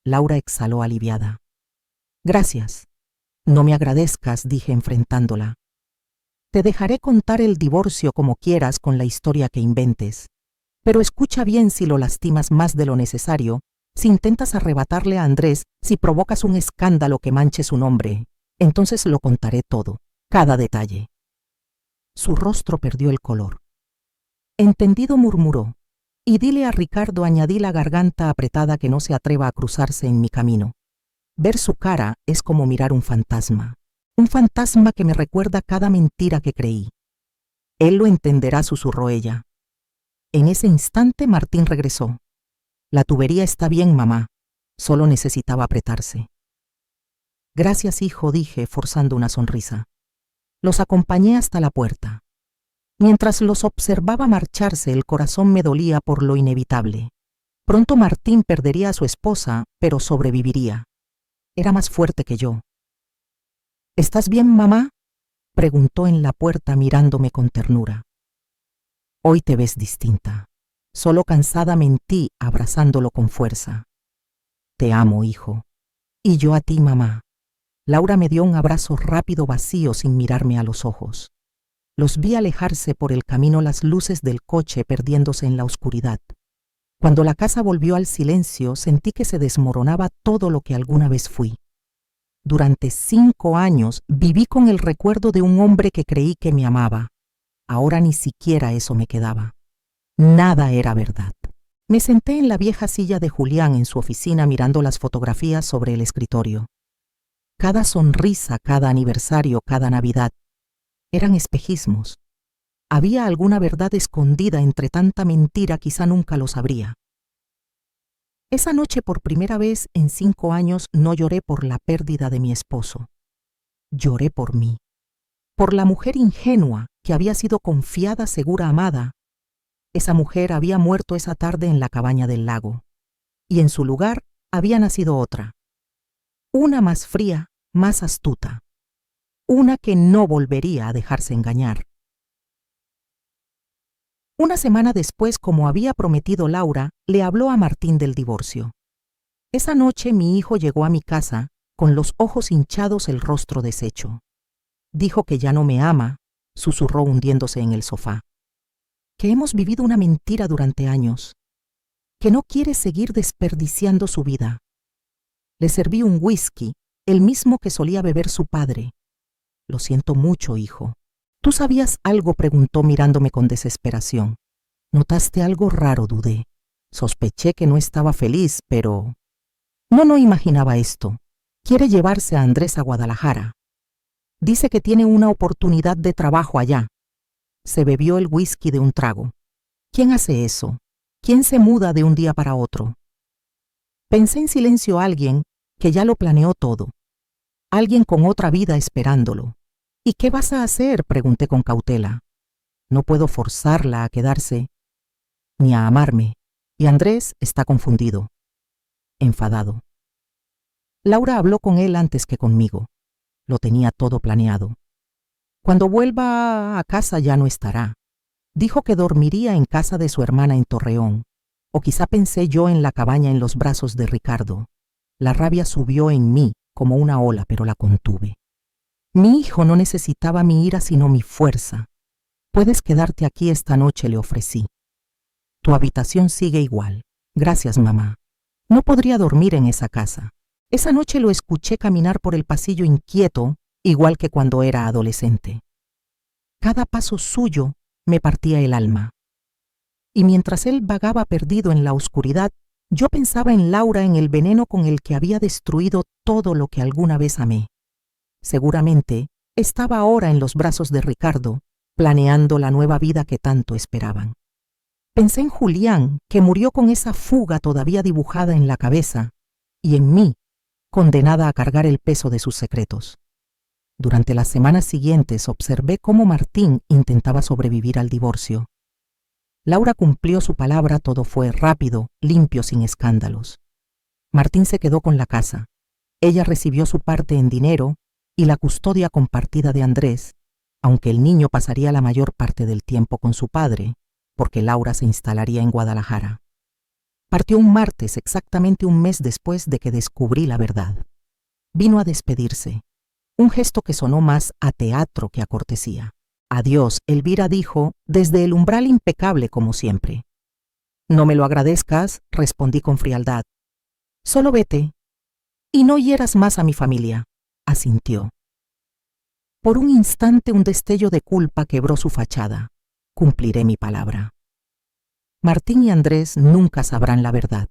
Laura exhaló aliviada. Gracias. No me agradezcas, dije enfrentándola. Te dejaré contar el divorcio como quieras con la historia que inventes. Pero escucha bien, si lo lastimas más de lo necesario, si intentas arrebatarle a Andrés, si provocas un escándalo que manche su nombre, entonces lo contaré todo, cada detalle. Su rostro perdió el color. Entendido, murmuró. Y dile a Ricardo, añadí, la garganta apretada, que no se atreva a cruzarse en mi camino. Ver su cara es como mirar un fantasma que me recuerda cada mentira que creí. Él lo entenderá, susurró ella. En ese instante Martín regresó. La tubería está bien, mamá. Solo necesitaba apretarse. Gracias, hijo, dije, forzando una sonrisa. Los acompañé hasta la puerta. Mientras los observaba marcharse, el corazón me dolía por lo inevitable. Pronto Martín perdería a su esposa, pero sobreviviría. Era más fuerte que yo. ¿Estás bien, mamá?, preguntó en la puerta mirándome con ternura. Hoy te ves distinta. Solo cansada, mentí, abrazándolo con fuerza. Te amo, hijo. Y yo a ti, mamá. Laura me dio un abrazo rápido, vacío, sin mirarme a los ojos. Los vi alejarse por el camino, las luces del coche perdiéndose en la oscuridad. Cuando la casa volvió al silencio, sentí que se desmoronaba todo lo que alguna vez fui. Durante 5 años viví con el recuerdo de un hombre que creí que me amaba. Ahora ni siquiera eso me quedaba. Nada era verdad. Me senté en la vieja silla de Julián en su oficina, mirando las fotografías sobre el escritorio. Cada sonrisa, cada aniversario, cada Navidad, eran espejismos. ¿Había alguna verdad escondida entre tanta mentira? Quizá nunca lo sabría. Esa noche, por primera vez en 5 años, no lloré por la pérdida de mi esposo. Lloré por mí, por la mujer ingenua que había sido confiada, segura, amada. Esa mujer había muerto esa tarde en la cabaña del lago, y en su lugar había nacido otra. Una más fría, más astuta. Una que no volvería a dejarse engañar. Una semana después, como había prometido Laura, le habló a Martín del divorcio. Esa noche mi hijo llegó a mi casa, con los ojos hinchados, el rostro deshecho. Dijo que ya no me ama, susurró hundiéndose en el sofá. Que hemos vivido una mentira durante años. Que no quiere seguir desperdiciando su vida. Le serví un whisky, el mismo que solía beber su padre. Lo siento mucho, hijo. ¿Tú sabías algo?, preguntó mirándome con desesperación. ¿Notaste algo raro?, dudé. Sospeché que no estaba feliz, pero... No imaginaba esto. Quiere llevarse a Andrés a Guadalajara. Dice que tiene una oportunidad de trabajo allá. Se bebió el whisky de un trago. ¿Quién hace eso? ¿Quién se muda de un día para otro? Pensé en silencio a alguien que ya lo planeó todo. Alguien con otra vida esperándolo. ¿Y qué vas a hacer?, pregunté con cautela. No puedo forzarla a quedarse, ni a amarme, y Andrés está confundido, enfadado. Laura habló con él antes que conmigo. Lo tenía todo planeado. Cuando vuelva a casa ya no estará. Dijo que dormiría en casa de su hermana en Torreón, o quizá pensé yo en la cabaña en los brazos de Ricardo. La rabia subió en mí como una ola, pero la contuve. Mi hijo no necesitaba mi ira sino mi fuerza. Puedes quedarte aquí esta noche, le ofrecí. Tu habitación sigue igual. Gracias, mamá. No podría dormir en esa casa. Esa noche lo escuché caminar por el pasillo inquieto, igual que cuando era adolescente. Cada paso suyo me partía el alma. Y mientras él vagaba perdido en la oscuridad, yo pensaba en Laura, en el veneno con el que había destruido todo lo que alguna vez amé. Seguramente estaba ahora en los brazos de Ricardo, planeando la nueva vida que tanto esperaban. Pensé en Julián, que murió con esa fuga todavía dibujada en la cabeza, y en mí, condenada a cargar el peso de sus secretos. Durante las semanas siguientes observé cómo Martín intentaba sobrevivir al divorcio. Laura cumplió su palabra, todo fue rápido, limpio, sin escándalos. Martín se quedó con la casa. Ella recibió su parte en dinero y la custodia compartida de Andrés, aunque el niño pasaría la mayor parte del tiempo con su padre, porque Laura se instalaría en Guadalajara. Partió un martes, exactamente un mes después de que descubrí la verdad. Vino a despedirse, un gesto que sonó más a teatro que a cortesía. Adiós, Elvira, dijo, desde el umbral, impecable como siempre. No me lo agradezcas, respondí con frialdad. Solo vete, y no hieras más a mi familia, asintió. Por un instante un destello de culpa quebró su fachada. Cumpliré mi palabra. Martín y Andrés nunca sabrán la verdad.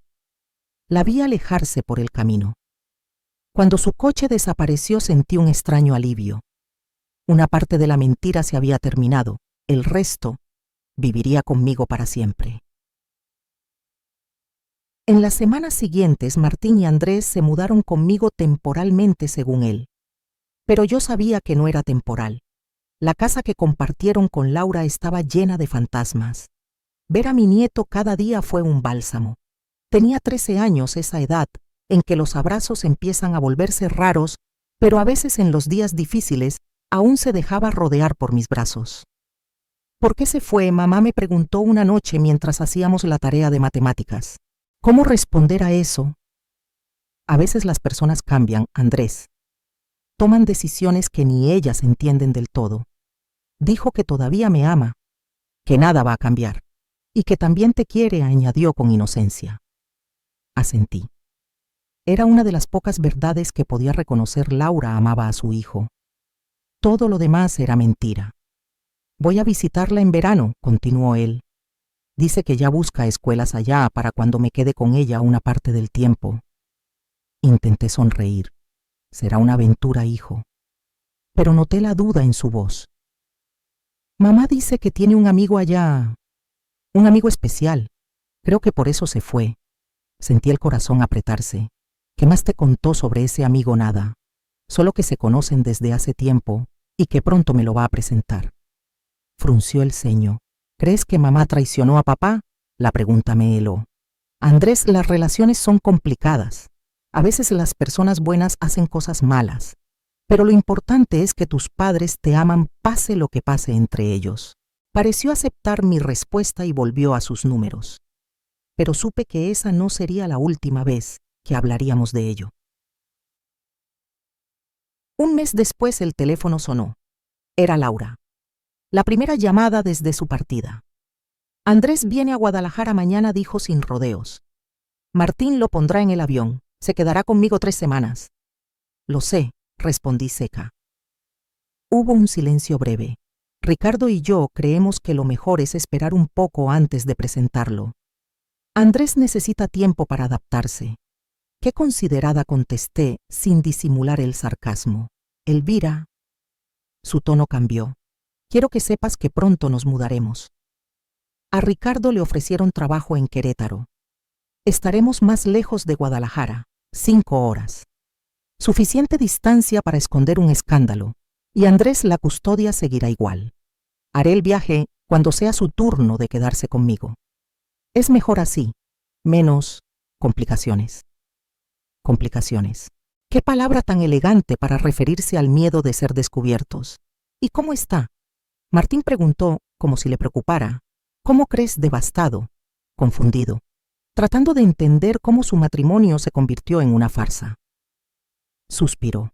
La vi alejarse por el camino. Cuando su coche desapareció sentí un extraño alivio. Una parte de la mentira se había terminado, el resto viviría conmigo para siempre. En las semanas siguientes, Martín y Andrés se mudaron conmigo temporalmente, según él. Pero yo sabía que no era temporal. La casa que compartieron con Laura estaba llena de fantasmas. Ver a mi nieto cada día fue un bálsamo. Tenía 13 años, esa edad en que los abrazos empiezan a volverse raros, pero a veces en los días difíciles aún se dejaba rodear por mis brazos. ¿Por qué se fue?, mamá me preguntó una noche mientras hacíamos la tarea de matemáticas. ¿Cómo responder a eso? A veces las personas cambian, Andrés. Toman decisiones que ni ellas entienden del todo. Dijo que todavía me ama, que nada va a cambiar, y que también te quiere, añadió con inocencia. Asentí. Era una de las pocas verdades que podía reconocer. Laura amaba a su hijo. Todo lo demás era mentira. Voy a visitarla en verano, continuó él. Dice que ya busca escuelas allá para cuando me quede con ella una parte del tiempo. Intenté sonreír. Será una aventura, hijo. Pero noté la duda en su voz. Mamá dice que tiene un amigo allá, un amigo especial. Creo que por eso se fue. Sentí el corazón apretarse. ¿Qué más te contó sobre ese amigo? Nada. Solo que se conocen desde hace tiempo y que pronto me lo va a presentar. Frunció el ceño. ¿Crees que mamá traicionó a papá?, la pregunta me heló. Andrés, las relaciones son complicadas. A veces las personas buenas hacen cosas malas. Pero lo importante es que tus padres te aman pase lo que pase entre ellos. Pareció aceptar mi respuesta y volvió a sus números. Pero supe que esa no sería la última vez que hablaríamos de ello. Un mes después el teléfono sonó. Era Laura. La primera llamada desde su partida. Andrés viene a Guadalajara mañana, dijo sin rodeos. Martín lo pondrá en el avión. Se quedará conmigo 3 semanas. Lo sé, respondí seca. Hubo un silencio breve. Ricardo y yo creemos que lo mejor es esperar un poco antes de presentarlo. Andrés necesita tiempo para adaptarse. Qué considerada, contesté, sin disimular el sarcasmo. Elvira. Su tono cambió. Quiero que sepas que pronto nos mudaremos. A Ricardo le ofrecieron trabajo en Querétaro. Estaremos más lejos de Guadalajara, 5 horas. Suficiente distancia para esconder un escándalo, y Andrés la custodia seguirá igual. Haré el viaje cuando sea su turno de quedarse conmigo. Es mejor así, menos complicaciones. Complicaciones. Qué palabra tan elegante para referirse al miedo de ser descubiertos. ¿Y cómo está? Martín preguntó, como si le preocupara. ¿Cómo crees? Devastado, confundido, tratando de entender cómo su matrimonio se convirtió en una farsa. Suspiró.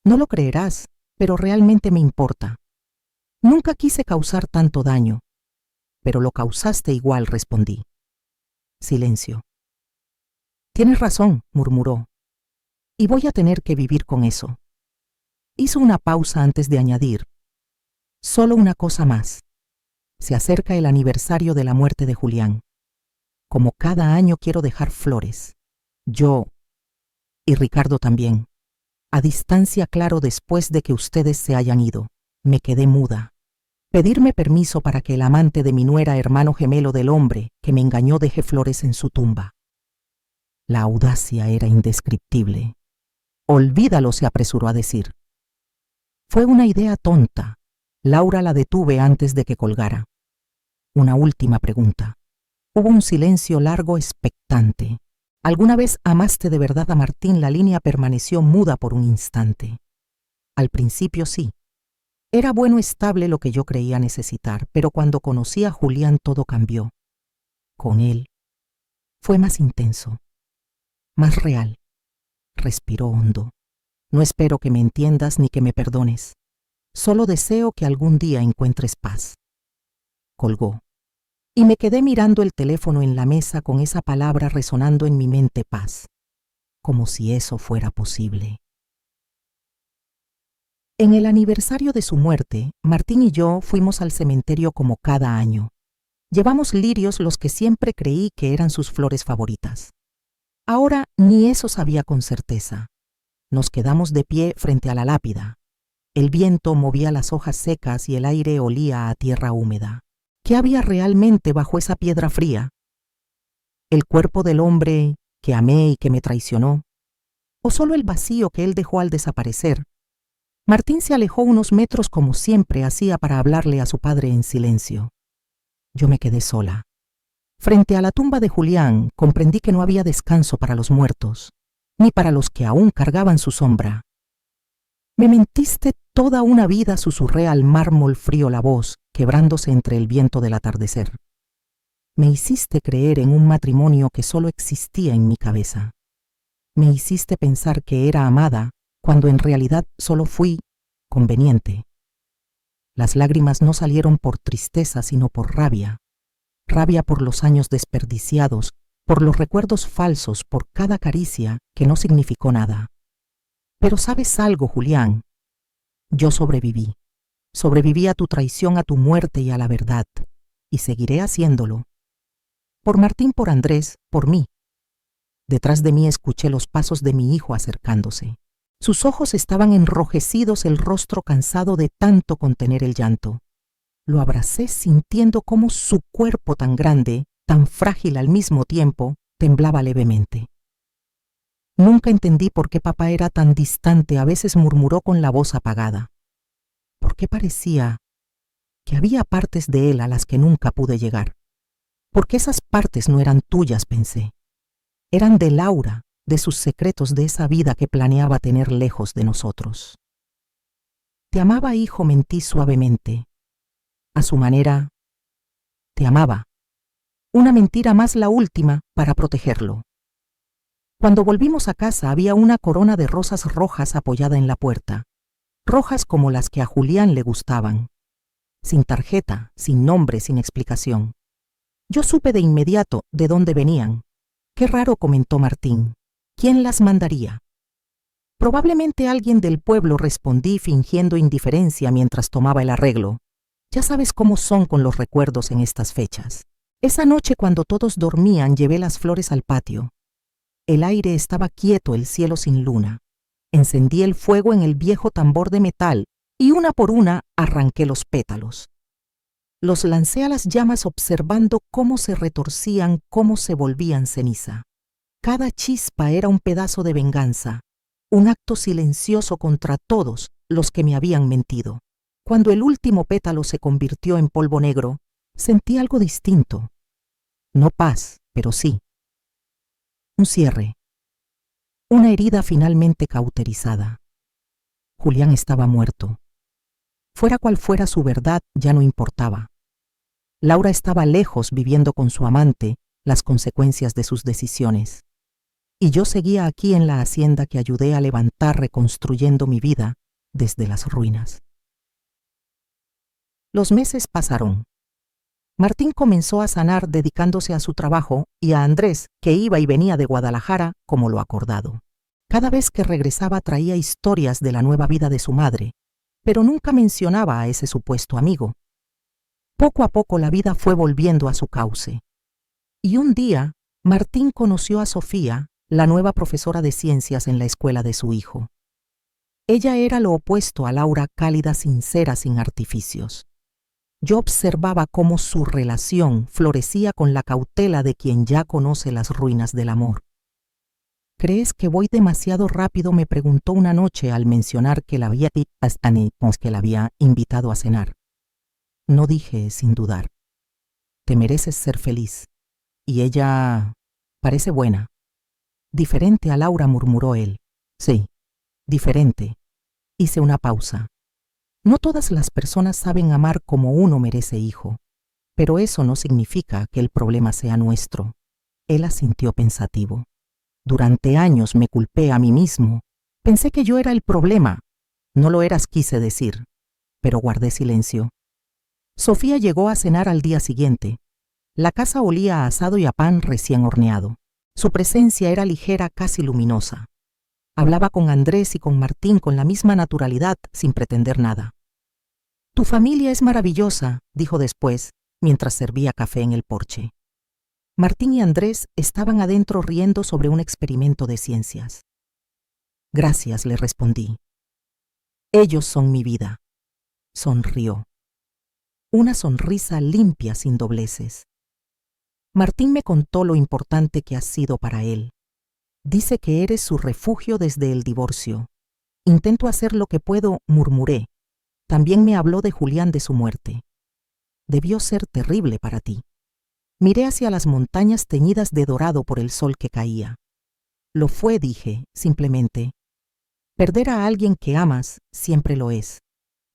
No lo creerás, pero realmente me importa. Nunca quise causar tanto daño, pero lo causaste igual, respondí. Silencio. Tienes razón, murmuró. Y voy a tener que vivir con eso. Hizo una pausa antes de añadir. Solo una cosa más. Se acerca el aniversario de la muerte de Julián. Como cada año quiero dejar flores. Yo y Ricardo también. A distancia, claro, después de que ustedes se hayan ido. Me quedé muda. Pedirme permiso para que el amante de mi nuera, hermano gemelo del hombre que me engañó, deje flores en su tumba. La audacia era indescriptible. Olvídalo, se apresuró a decir. Fue una idea tonta. Laura la detuve antes de que colgara. Una última pregunta. Hubo un silencio largo, expectante. ¿Alguna vez amaste de verdad a Martín? La línea permaneció muda por un instante. Al principio sí. Era bueno, estable, lo que yo creía necesitar, pero cuando conocí a Julián todo cambió. Con él fue más intenso, más real. Respiró hondo. No espero que me entiendas ni que me perdones. Solo deseo que algún día encuentres paz. Colgó. Y me quedé mirando el teléfono en la mesa con esa palabra resonando en mi mente: paz. Como si eso fuera posible. En el aniversario de su muerte, Martín y yo fuimos al cementerio como cada año. Llevamos lirios, los que siempre creí que eran sus flores favoritas. Ahora ni eso sabía con certeza. Nos quedamos de pie frente a la lápida. El viento movía las hojas secas y el aire olía a tierra húmeda. ¿Qué había realmente bajo esa piedra fría? ¿El cuerpo del hombre que amé y que me traicionó? ¿O solo el vacío que él dejó al desaparecer? Martín se alejó unos metros, como siempre hacía, para hablarle a su padre en silencio. Yo me quedé sola. Frente a la tumba de Julián, comprendí que no había descanso para los muertos, ni para los que aún cargaban su sombra. Me mentiste toda una vida, susurré al mármol frío la voz, quebrándose entre el viento del atardecer. Me hiciste creer en un matrimonio que solo existía en mi cabeza. Me hiciste pensar que era amada, cuando en realidad solo fui conveniente. Las lágrimas no salieron por tristeza, sino por rabia. Rabia por los años desperdiciados, por los recuerdos falsos, por cada caricia que no significó nada. Pero ¿sabes algo, Julián? Yo sobreviví. Sobreviví a tu traición, a tu muerte y a la verdad. Y seguiré haciéndolo. Por Martín, por Andrés, por mí. Detrás de mí escuché los pasos de mi hijo acercándose. Sus ojos estaban enrojecidos, el rostro cansado de tanto contener el llanto. Lo abracé sintiendo cómo su cuerpo tan grande, tan frágil al mismo tiempo, temblaba levemente. Nunca entendí por qué papá era tan distante, a veces murmuró con la voz apagada. ¿Por qué parecía que había partes de él a las que nunca pude llegar? Porque esas partes no eran tuyas, pensé. Eran de Laura, de sus secretos, de esa vida que planeaba tener lejos de nosotros. Te amaba, hijo, mentí suavemente. A su manera, te amaba. Una mentira más, la última, para protegerlo. Cuando volvimos a casa había una corona de rosas rojas apoyada en la puerta, rojas como las que a Julián le gustaban, sin tarjeta, sin nombre, sin explicación. Yo supe de inmediato de dónde venían. Qué raro, comentó Martín. ¿Quién las mandaría? Probablemente alguien del pueblo, respondí fingiendo indiferencia mientras tomaba el arreglo. Ya sabes cómo son con los recuerdos en estas fechas. Esa noche, cuando todos dormían, llevé las flores al patio. El aire estaba quieto, el cielo sin luna. Encendí el fuego en el viejo tambor de metal y una por una arranqué los pétalos. Los lancé a las llamas observando cómo se retorcían, cómo se volvían ceniza. Cada chispa era un pedazo de venganza, un acto silencioso contra todos los que me habían mentido. Cuando el último pétalo se convirtió en polvo negro, sentí algo distinto. No paz, pero sí. Un cierre. Una herida finalmente cauterizada. Julián estaba muerto. Fuera cual fuera su verdad, ya no importaba. Laura estaba lejos, viviendo con su amante las consecuencias de sus decisiones. Y yo seguía aquí en la hacienda que ayudé a levantar, reconstruyendo mi vida desde las ruinas. Los meses pasaron. Martín comenzó a sanar dedicándose a su trabajo y a Andrés, que iba y venía de Guadalajara como lo acordado. Cada vez que regresaba traía historias de la nueva vida de su madre, pero nunca mencionaba a ese supuesto amigo. Poco a poco la vida fue volviendo a su cauce. Y un día, Martín conoció a Sofía, la nueva profesora de ciencias en la escuela de su hijo. Ella era lo opuesto a Laura, cálida, sincera, sin artificios. Yo observaba cómo su relación florecía con la cautela de quien ya conoce las ruinas del amor. ¿Crees que voy demasiado rápido?, me preguntó una noche al mencionar que la había invitado a cenar. No, dije sin dudar. Te mereces ser feliz. Y ella parece buena. Diferente a Laura, murmuró él. Sí, diferente. Hice una pausa. No todas las personas saben amar como uno merece, hijo. Pero eso no significa que el problema sea nuestro. Él asintió pensativo. Durante años me culpé a mí mismo. Pensé que yo era el problema. No lo eras, quise decir. Pero guardé silencio. Sofía llegó a cenar al día siguiente. La casa olía a asado y a pan recién horneado. Su presencia era ligera, casi luminosa. Hablaba con Andrés y con Martín con la misma naturalidad, sin pretender nada. Tu familia es maravillosa, dijo después, mientras servía café en el porche. Martín y Andrés estaban adentro riendo sobre un experimento de ciencias. Gracias, le respondí. Ellos son mi vida. Sonrió. Una sonrisa limpia, sin dobleces. Martín me contó lo importante que has sido para él. Dice que eres su refugio desde el divorcio. Intento hacer lo que puedo, murmuré. También me habló de Julián, de su muerte. Debió ser terrible para ti. Miré hacia las montañas teñidas de dorado por el sol que caía. Lo fue, dije, simplemente. Perder a alguien que amas siempre lo es,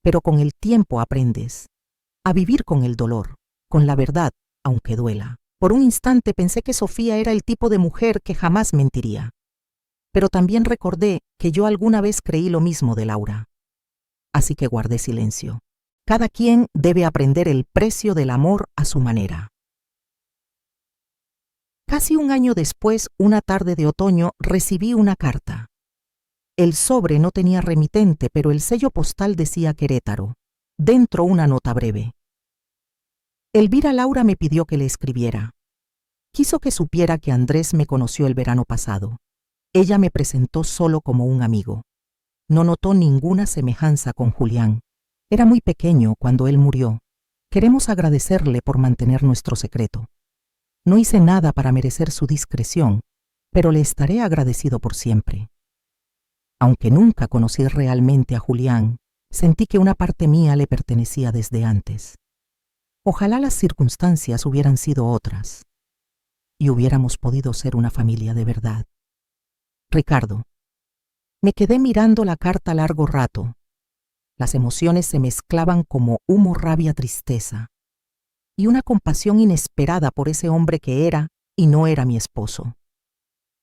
pero con el tiempo aprendes a vivir con el dolor, con la verdad, aunque duela. Por un instante pensé que Sofía era el tipo de mujer que jamás mentiría. Pero también recordé que yo alguna vez creí lo mismo de Laura. Así que guardé silencio. Cada quien debe aprender el precio del amor a su manera. Casi un año después, una tarde de otoño, recibí una carta. El sobre no tenía remitente, pero el sello postal decía Querétaro. Dentro una nota breve. Elvira Laura me pidió que le escribiera. Quiso que supiera que Andrés me conoció el verano pasado. Ella me presentó solo como un amigo. No notó ninguna semejanza con Julián. Era muy pequeño cuando él murió. Queremos agradecerle por mantener nuestro secreto. No hice nada para merecer su discreción, pero le estaré agradecido por siempre. Aunque nunca conocí realmente a Julián, sentí que una parte mía le pertenecía desde antes. Ojalá las circunstancias hubieran sido otras y hubiéramos podido ser una familia de verdad. Ricardo. Me quedé mirando la carta largo rato. Las emociones se mezclaban como humo, rabia, tristeza, y una compasión inesperada por ese hombre que era y no era mi esposo.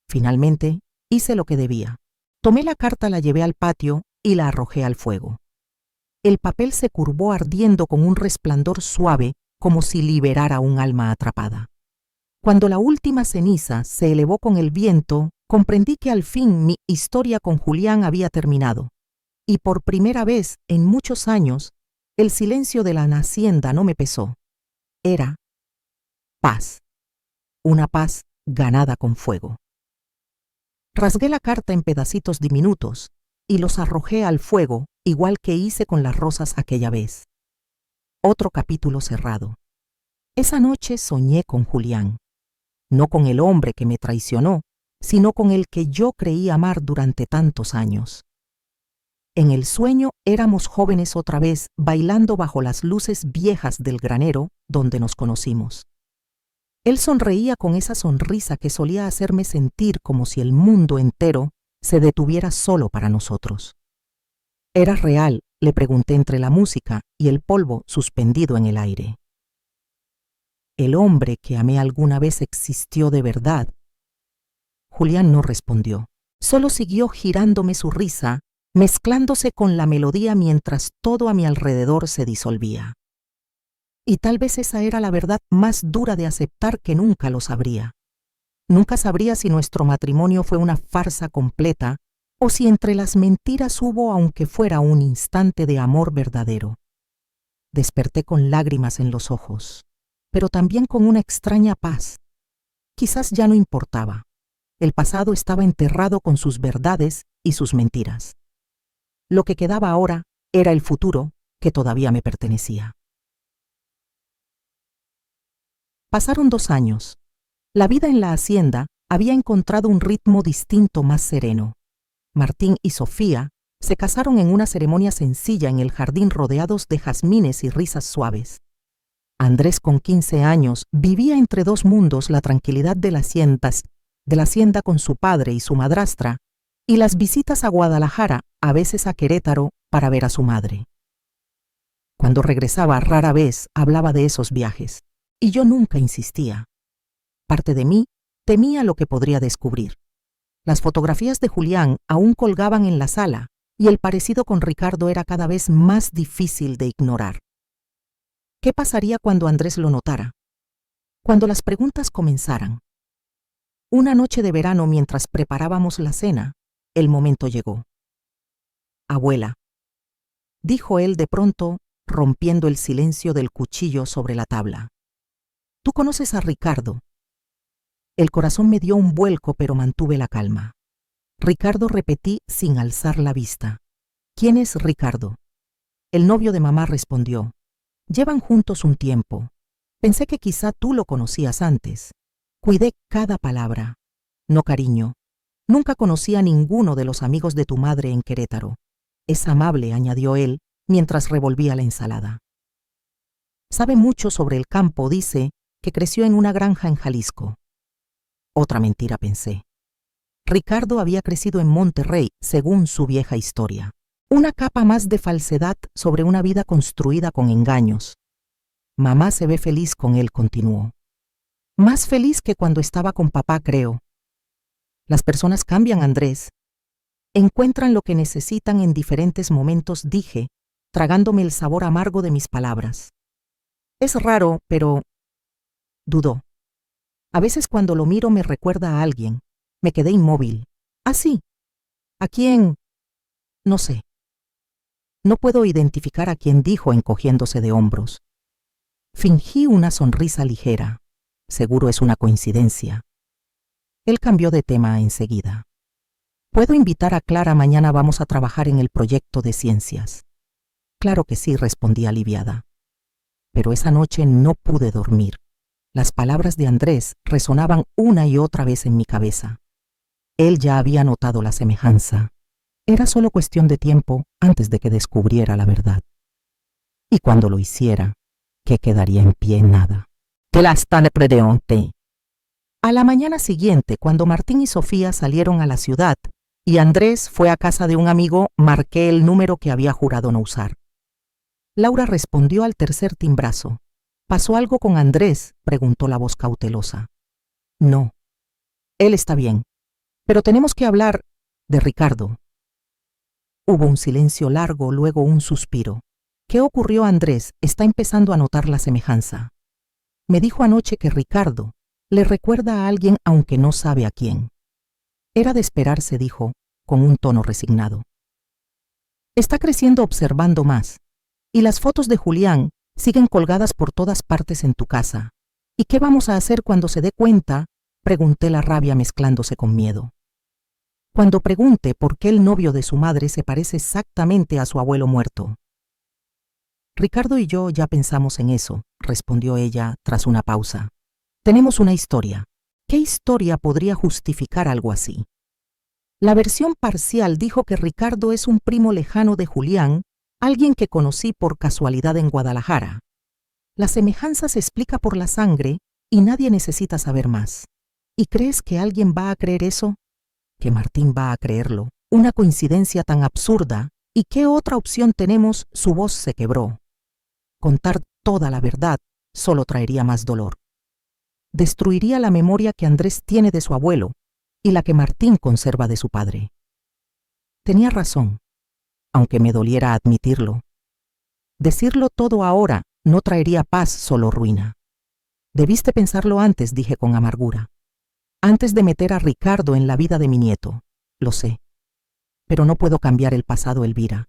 Finalmente, hice lo que debía. Tomé la carta, la llevé al patio y la arrojé al fuego. El papel se curvó ardiendo con un resplandor suave, como si liberara un alma atrapada. Cuando la última ceniza se elevó con el viento, comprendí que al fin mi historia con Julián había terminado, y por primera vez en muchos años, el silencio de la hacienda no me pesó. Era paz, una paz ganada con fuego. Rasgué la carta en pedacitos diminutos y los arrojé al fuego, igual que hice con las rosas aquella vez. Otro capítulo cerrado. Esa noche soñé con Julián, no con el hombre que me traicionó, sino con el que yo creí amar durante tantos años. En el sueño éramos jóvenes otra vez, bailando bajo las luces viejas del granero donde nos conocimos. Él sonreía con esa sonrisa que solía hacerme sentir como si el mundo entero se detuviera solo para nosotros. ¿Era real?, le pregunté entre la música y el polvo suspendido en el aire. ¿El hombre que amé alguna vez existió de verdad? Julián no respondió. Solo siguió girándome su risa, mezclándose con la melodía mientras todo a mi alrededor se disolvía. Y tal vez esa era la verdad más dura de aceptar, que nunca lo sabría. Nunca sabría si nuestro matrimonio fue una farsa completa o si entre las mentiras hubo, aunque fuera un instante de amor verdadero. Desperté con lágrimas en los ojos, pero también con una extraña paz. Quizás ya no importaba. El pasado estaba enterrado con sus verdades y sus mentiras. Lo que quedaba ahora era el futuro que todavía me pertenecía. Pasaron 2 años. La vida en la hacienda había encontrado un ritmo distinto, más sereno. Martín y Sofía se casaron en una ceremonia sencilla en el jardín, rodeados de jazmines y risas suaves. Andrés, con 15 años, vivía entre dos mundos: la tranquilidad de la hacienda con su padre y su madrastra, y las visitas a Guadalajara, a veces a Querétaro, para ver a su madre. Cuando regresaba, rara vez hablaba de esos viajes, y yo nunca insistía. Parte de mí temía lo que podría descubrir. Las fotografías de Julián aún colgaban en la sala, y el parecido con Ricardo era cada vez más difícil de ignorar. ¿Qué pasaría cuando Andrés lo notara? Cuando las preguntas comenzaran. Una noche de verano, mientras preparábamos la cena, el momento llegó. «Abuela», dijo él de pronto, rompiendo el silencio del cuchillo sobre la tabla. «¿Tú conoces a Ricardo?» El corazón me dio un vuelco, pero mantuve la calma. «Ricardo», repetí sin alzar la vista. «¿Quién es Ricardo?» «El novio de mamá», respondió. «Llevan juntos un tiempo. Pensé que quizá tú lo conocías antes. Cuidé cada palabra. No, cariño. Nunca conocí a ninguno de los amigos de tu madre en Querétaro. Es amable», añadió él, mientras revolvía la ensalada. «Sabe mucho sobre el campo, dice que creció en una granja en Jalisco». Otra mentira, pensé. Ricardo había crecido en Monterrey, según su vieja historia. Una capa más de falsedad sobre una vida construida con engaños. «Mamá se ve feliz con él», continuó. «Más feliz que cuando estaba con papá, creo». «Las personas cambian, Andrés. Encuentran lo que necesitan en diferentes momentos», dije, tragándome el sabor amargo de mis palabras. «Es raro, pero…» Dudó. «A veces cuando lo miro me recuerda a alguien». Me quedé inmóvil. «¿Ah, sí? ¿A quién?» «No sé». «No puedo identificar a quién», dijo, encogiéndose de hombros. Fingí una sonrisa ligera. «Seguro es una coincidencia». Él cambió de tema enseguida. «¿Puedo invitar a Clara? Mañana vamos a trabajar en el proyecto de ciencias». «Claro que sí», respondí aliviada. Pero esa noche no pude dormir. Las palabras de Andrés resonaban una y otra vez en mi cabeza. Él ya había notado la semejanza. Era solo cuestión de tiempo antes de que descubriera la verdad. Y cuando lo hiciera, ¿qué quedaría en pie? Nada. A la mañana siguiente, cuando Martín y Sofía salieron a la ciudad, Y Andrés fue a casa de un amigo, marqué el número que había jurado no usar. Laura respondió al tercer timbrazo. ¿Pasó algo con Andrés?, preguntó la voz cautelosa. No. Él está bien. Pero tenemos que hablar de Ricardo. Hubo un silencio largo, luego un suspiro. ¿Qué ocurrió, Andrés? Está empezando a notar la semejanza. Me dijo anoche que Ricardo le recuerda a alguien aunque no sabe a quién. Era de esperarse, dijo, con un tono resignado. Está creciendo observando más. Y las fotos de Julián siguen colgadas por todas partes en tu casa. ¿Y qué vamos a hacer cuando se dé cuenta?, pregunté, la rabia mezclándose con miedo. Cuando pregunte por qué el novio de su madre se parece exactamente a su abuelo muerto. Ricardo y yo ya pensamos en eso, respondió ella tras una pausa. Tenemos una historia. ¿Qué historia podría justificar algo así? La versión parcial dijo que Ricardo es un primo lejano de Julián, alguien que conocí por casualidad en Guadalajara. La semejanza se explica por la sangre y nadie necesita saber más. ¿Y crees que alguien va a creer eso? Que Martín va a creerlo. Una coincidencia tan absurda. ¿Y qué otra opción tenemos? Su voz se quebró. Contar toda la verdad solo traería más dolor. Destruiría la memoria que Andrés tiene de su abuelo y la que Martín conserva de su padre. Tenía razón, aunque me doliera admitirlo. Decirlo todo ahora no traería paz, solo ruina. Debiste pensarlo antes, dije con amargura. Antes de meter a Ricardo en la vida de mi nieto. Lo sé. Pero no puedo cambiar el pasado, Elvira.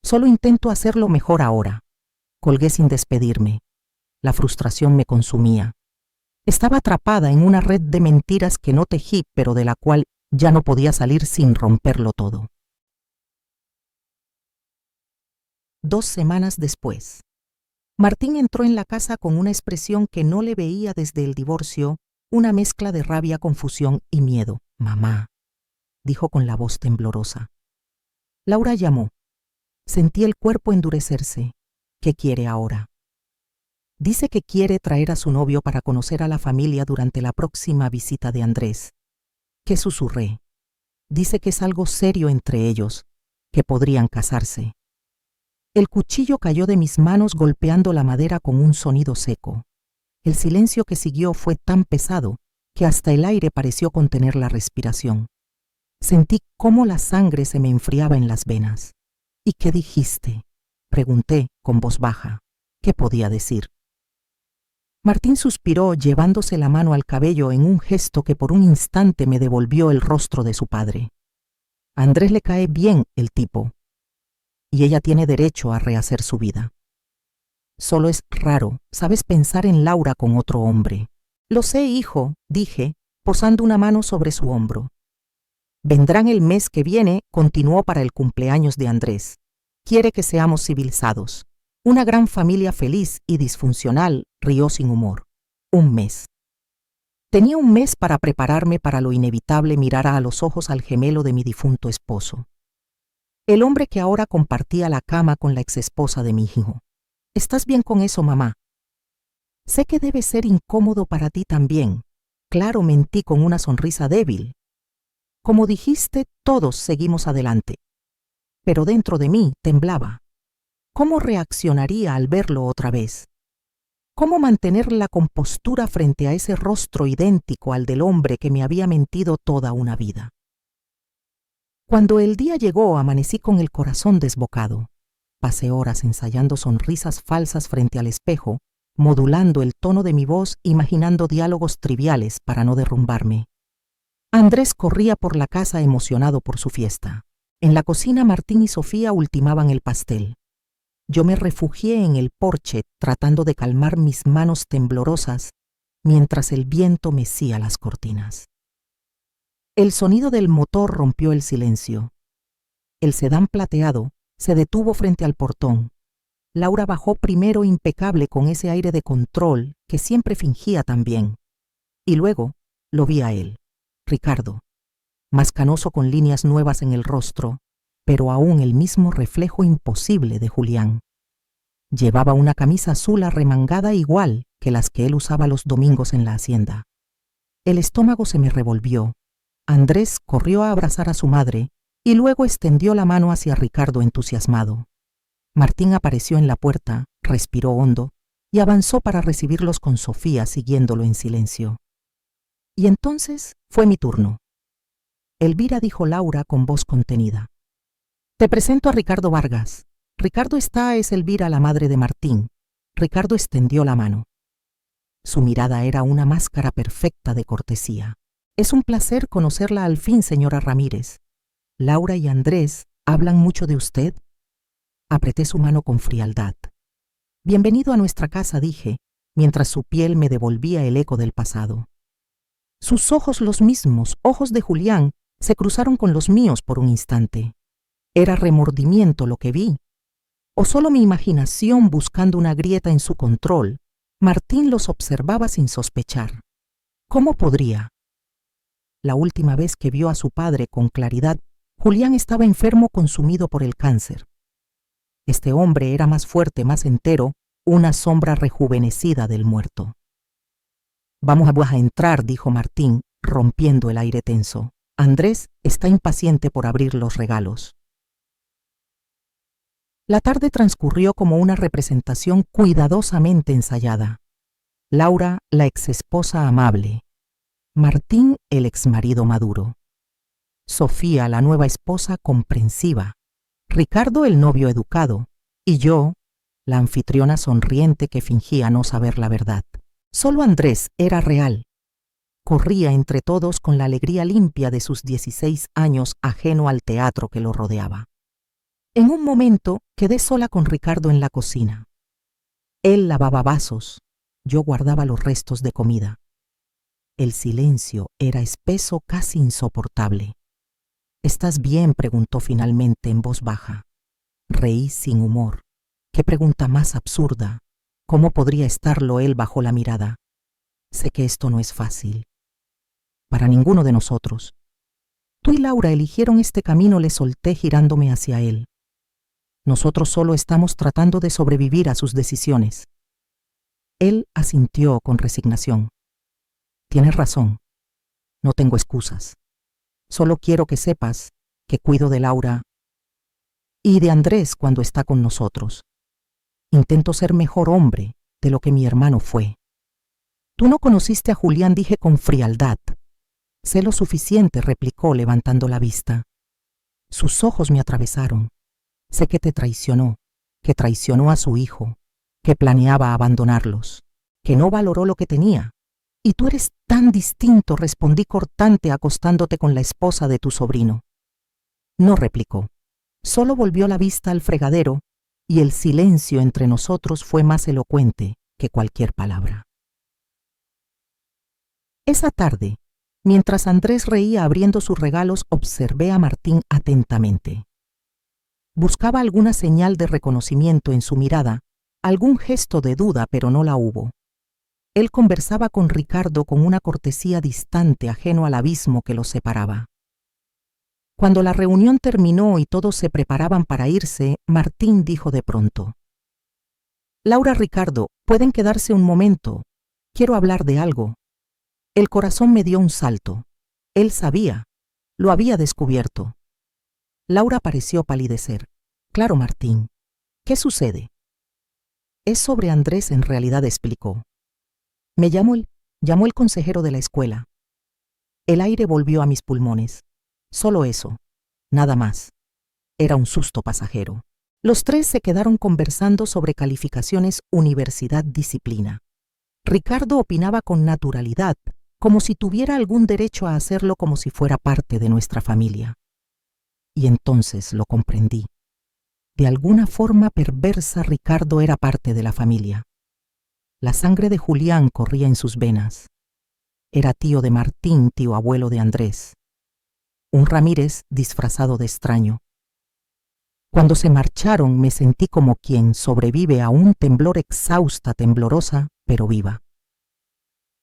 Solo intento hacerlo mejor ahora. Colgué sin despedirme. La frustración me consumía. Estaba atrapada en una red de mentiras que no tejí, pero de la cual ya no podía salir sin romperlo todo. 2 semanas después. Martín entró en la casa con una expresión que no le veía desde el divorcio, una mezcla de rabia, confusión y miedo. Mamá, dijo con la voz temblorosa. Laura llamó. Sentí el cuerpo endurecerse. ¿Qué quiere ahora? Dice que quiere traer a su novio para conocer a la familia durante la próxima visita de Andrés. ¿Qué susurré? Dice que es algo serio entre ellos, que podrían casarse. El cuchillo cayó de mis manos golpeando la madera con un sonido seco. El silencio que siguió fue tan pesado que hasta el aire pareció contener la respiración. Sentí cómo la sangre se me enfriaba en las venas. ¿Y qué dijiste?, pregunté con voz baja. ¿Qué podía decir? Martín suspiró, llevándose la mano al cabello en un gesto que por un instante me devolvió el rostro de su padre. A Andrés le cae bien el tipo, y ella tiene derecho a rehacer su vida. Solo es raro, sabes, pensar en Laura con otro hombre. Lo sé, hijo, dije, posando una mano sobre su hombro. Vendrán el mes que viene, continuó, para el cumpleaños de Andrés. Quiere que seamos civilizados. Una gran familia feliz y disfuncional, rió sin humor. Un mes. Tenía un mes para prepararme para lo inevitable, mirar a los ojos al gemelo de mi difunto esposo. El hombre que ahora compartía la cama con la exesposa de mi hijo. ¿Estás bien con eso, mamá? Sé que debe ser incómodo para ti también. Claro, mentí con una sonrisa débil. Como dijiste, todos seguimos adelante. Pero dentro de mí temblaba. ¿Cómo reaccionaría al verlo otra vez? ¿Cómo mantener la compostura frente a ese rostro idéntico al del hombre que me había mentido toda una vida? Cuando el día llegó, amanecí con el corazón desbocado. Pasé horas ensayando sonrisas falsas frente al espejo, modulando el tono de mi voz, imaginando diálogos triviales para no derrumbarme. Andrés corría por la casa emocionado por su fiesta. En la cocina, Martín y Sofía ultimaban el pastel. Yo me refugié en el porche, tratando de calmar mis manos temblorosas, mientras el viento mecía las cortinas. El sonido del motor rompió el silencio. El sedán plateado se detuvo frente al portón. Laura bajó primero, impecable, con ese aire de control que siempre fingía tan bien. Y luego lo vi a él, Ricardo, más canoso, con líneas nuevas en el rostro, pero aún el mismo reflejo imposible de Julián. Llevaba una camisa azul arremangada igual que las que él usaba los domingos en la hacienda. El estómago se me revolvió. Andrés corrió a abrazar a su madre y luego extendió la mano hacia Ricardo entusiasmado. Martín apareció en la puerta, respiró hondo y avanzó para recibirlos con Sofía siguiéndolo en silencio. Y entonces fue mi turno. Elvira, dijo Laura con voz contenida. Te presento a Ricardo Vargas. Ricardo, esta es Elvira, la madre de Martín. Ricardo extendió la mano. Su mirada era una máscara perfecta de cortesía. Es un placer conocerla al fin, señora Ramírez. Laura y Andrés hablan mucho de usted. Apreté su mano con frialdad. Bienvenido a nuestra casa, dije, mientras su piel me devolvía el eco del pasado. Sus ojos, los mismos ojos de Julián, se cruzaron con los míos por un instante. ¿Era remordimiento lo que vi? ¿O solo mi imaginación buscando una grieta en su control? Martín los observaba sin sospechar. ¿Cómo podría? La última vez que vio a su padre con claridad, Julián estaba enfermo, consumido por el cáncer. Este hombre era más fuerte, más entero, una sombra rejuvenecida del muerto. Vamos a entrar, dijo Martín, rompiendo el aire tenso. Andrés está impaciente por abrir los regalos. La tarde transcurrió como una representación cuidadosamente ensayada. Laura, la exesposa amable. Martín, el exmarido maduro. Sofía, la nueva esposa comprensiva. Ricardo, el novio educado. Y yo, la anfitriona sonriente que fingía no saber la verdad. Solo Andrés era real. Corría entre todos con la alegría limpia de sus 16 años, ajeno al teatro que lo rodeaba. En un momento quedé sola con Ricardo en la cocina. Él lavaba vasos, yo guardaba los restos de comida. El silencio era espeso, casi insoportable. ¿Estás bien?, preguntó finalmente en voz baja. Reí sin humor. ¿Qué pregunta más absurda? ¿Cómo podría estarlo él bajo la mirada? Sé que esto no es fácil. Para ninguno de nosotros. Tú y Laura eligieron este camino, le solté girándome hacia él. Nosotros solo estamos tratando de sobrevivir a sus decisiones. Él asintió con resignación. Tienes razón. No tengo excusas. Solo quiero que sepas que cuido de Laura y de Andrés cuando está con nosotros. Intento ser mejor hombre de lo que mi hermano fue. Tú no conociste a Julián, dije con frialdad. Sé lo suficiente, replicó levantando la vista. Sus ojos me atravesaron. Sé que te traicionó, que traicionó a su hijo, que planeaba abandonarlos, que no valoró lo que tenía. Y tú eres tan distinto, respondí cortante, acostándote con la esposa de tu sobrino. No replicó. Solo volvió la vista al fregadero y el silencio entre nosotros fue más elocuente que cualquier palabra. Esa tarde, mientras Andrés reía abriendo sus regalos, observé a Martín atentamente. Buscaba alguna señal de reconocimiento en su mirada, algún gesto de duda, pero no la hubo. Él conversaba con Ricardo con una cortesía distante, ajeno al abismo que los separaba. Cuando la reunión terminó y todos se preparaban para irse, Martín dijo de pronto: Laura, Ricardo, pueden quedarse un momento. Quiero hablar de algo. El corazón me dio un salto. Él sabía, lo había descubierto. Laura pareció palidecer. Claro, Martín. ¿Qué sucede? Es sobre Andrés, en realidad, explicó. Me llamó el consejero de la escuela. El aire volvió a mis pulmones. Solo eso, nada más. Era un susto pasajero. Los tres se quedaron conversando sobre calificaciones, universidad, disciplina. Ricardo opinaba con naturalidad, como si tuviera algún derecho a hacerlo, como si fuera parte de nuestra familia. Y entonces lo comprendí. De alguna forma perversa, Ricardo era parte de la familia. La sangre de Julián corría en sus venas. Era tío de Martín, tío abuelo de Andrés. Un Ramírez disfrazado de extraño. Cuando se marcharon me sentí como quien sobrevive a un temblor, exhausta, temblorosa, pero viva.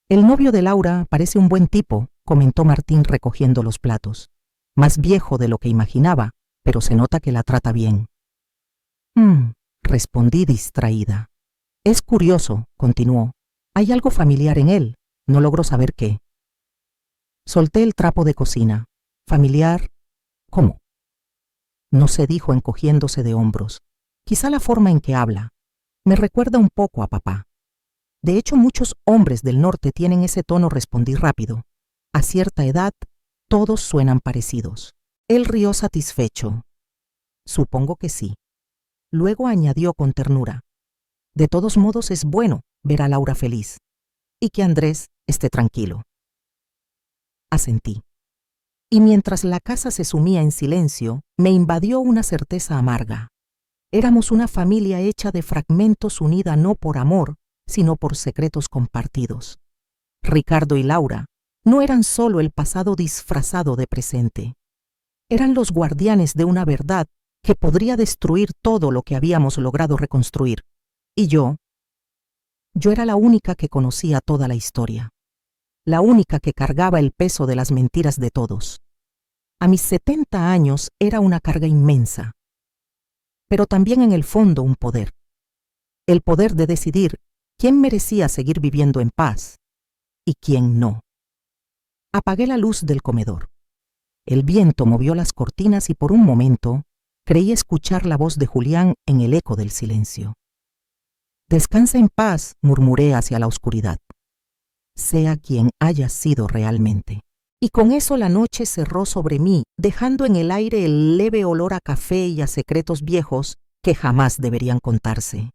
El novio de Laura parece un buen tipo, comentó Martín recogiendo los platos. Más viejo de lo que imaginaba, pero se nota que la trata bien. Respondí distraída. Es curioso, continuó. Hay algo familiar en él, no logro saber qué. Solté el trapo de cocina. Familiar, ¿cómo? No se dijo encogiéndose de hombros. Quizá la forma en que habla me recuerda un poco a papá. De hecho, muchos hombres del norte tienen ese tono, respondí rápido. A cierta edad, todos suenan parecidos. Él rió satisfecho. Supongo que sí. Luego añadió con ternura. De todos modos es bueno ver a Laura feliz y que Andrés esté tranquilo. Asentí. Y mientras la casa se sumía en silencio, me invadió una certeza amarga. Éramos una familia hecha de fragmentos, unida no por amor, sino por secretos compartidos. Ricardo y Laura no eran solo el pasado disfrazado de presente. Eran los guardianes de una verdad que podría destruir todo lo que habíamos logrado reconstruir. Y yo era la única que conocía toda la historia. La única que cargaba el peso de las mentiras de todos. A mis 70 años era una carga inmensa, pero también en el fondo un poder. El poder de decidir quién merecía seguir viviendo en paz y quién no. Apagué la luz del comedor. El viento movió las cortinas y por un momento creí escuchar la voz de Julián en el eco del silencio. Descansa en paz, murmuré hacia la oscuridad. Sea quien haya sido realmente. Y con eso la noche cerró sobre mí, dejando en el aire el leve olor a café y a secretos viejos que jamás deberían contarse.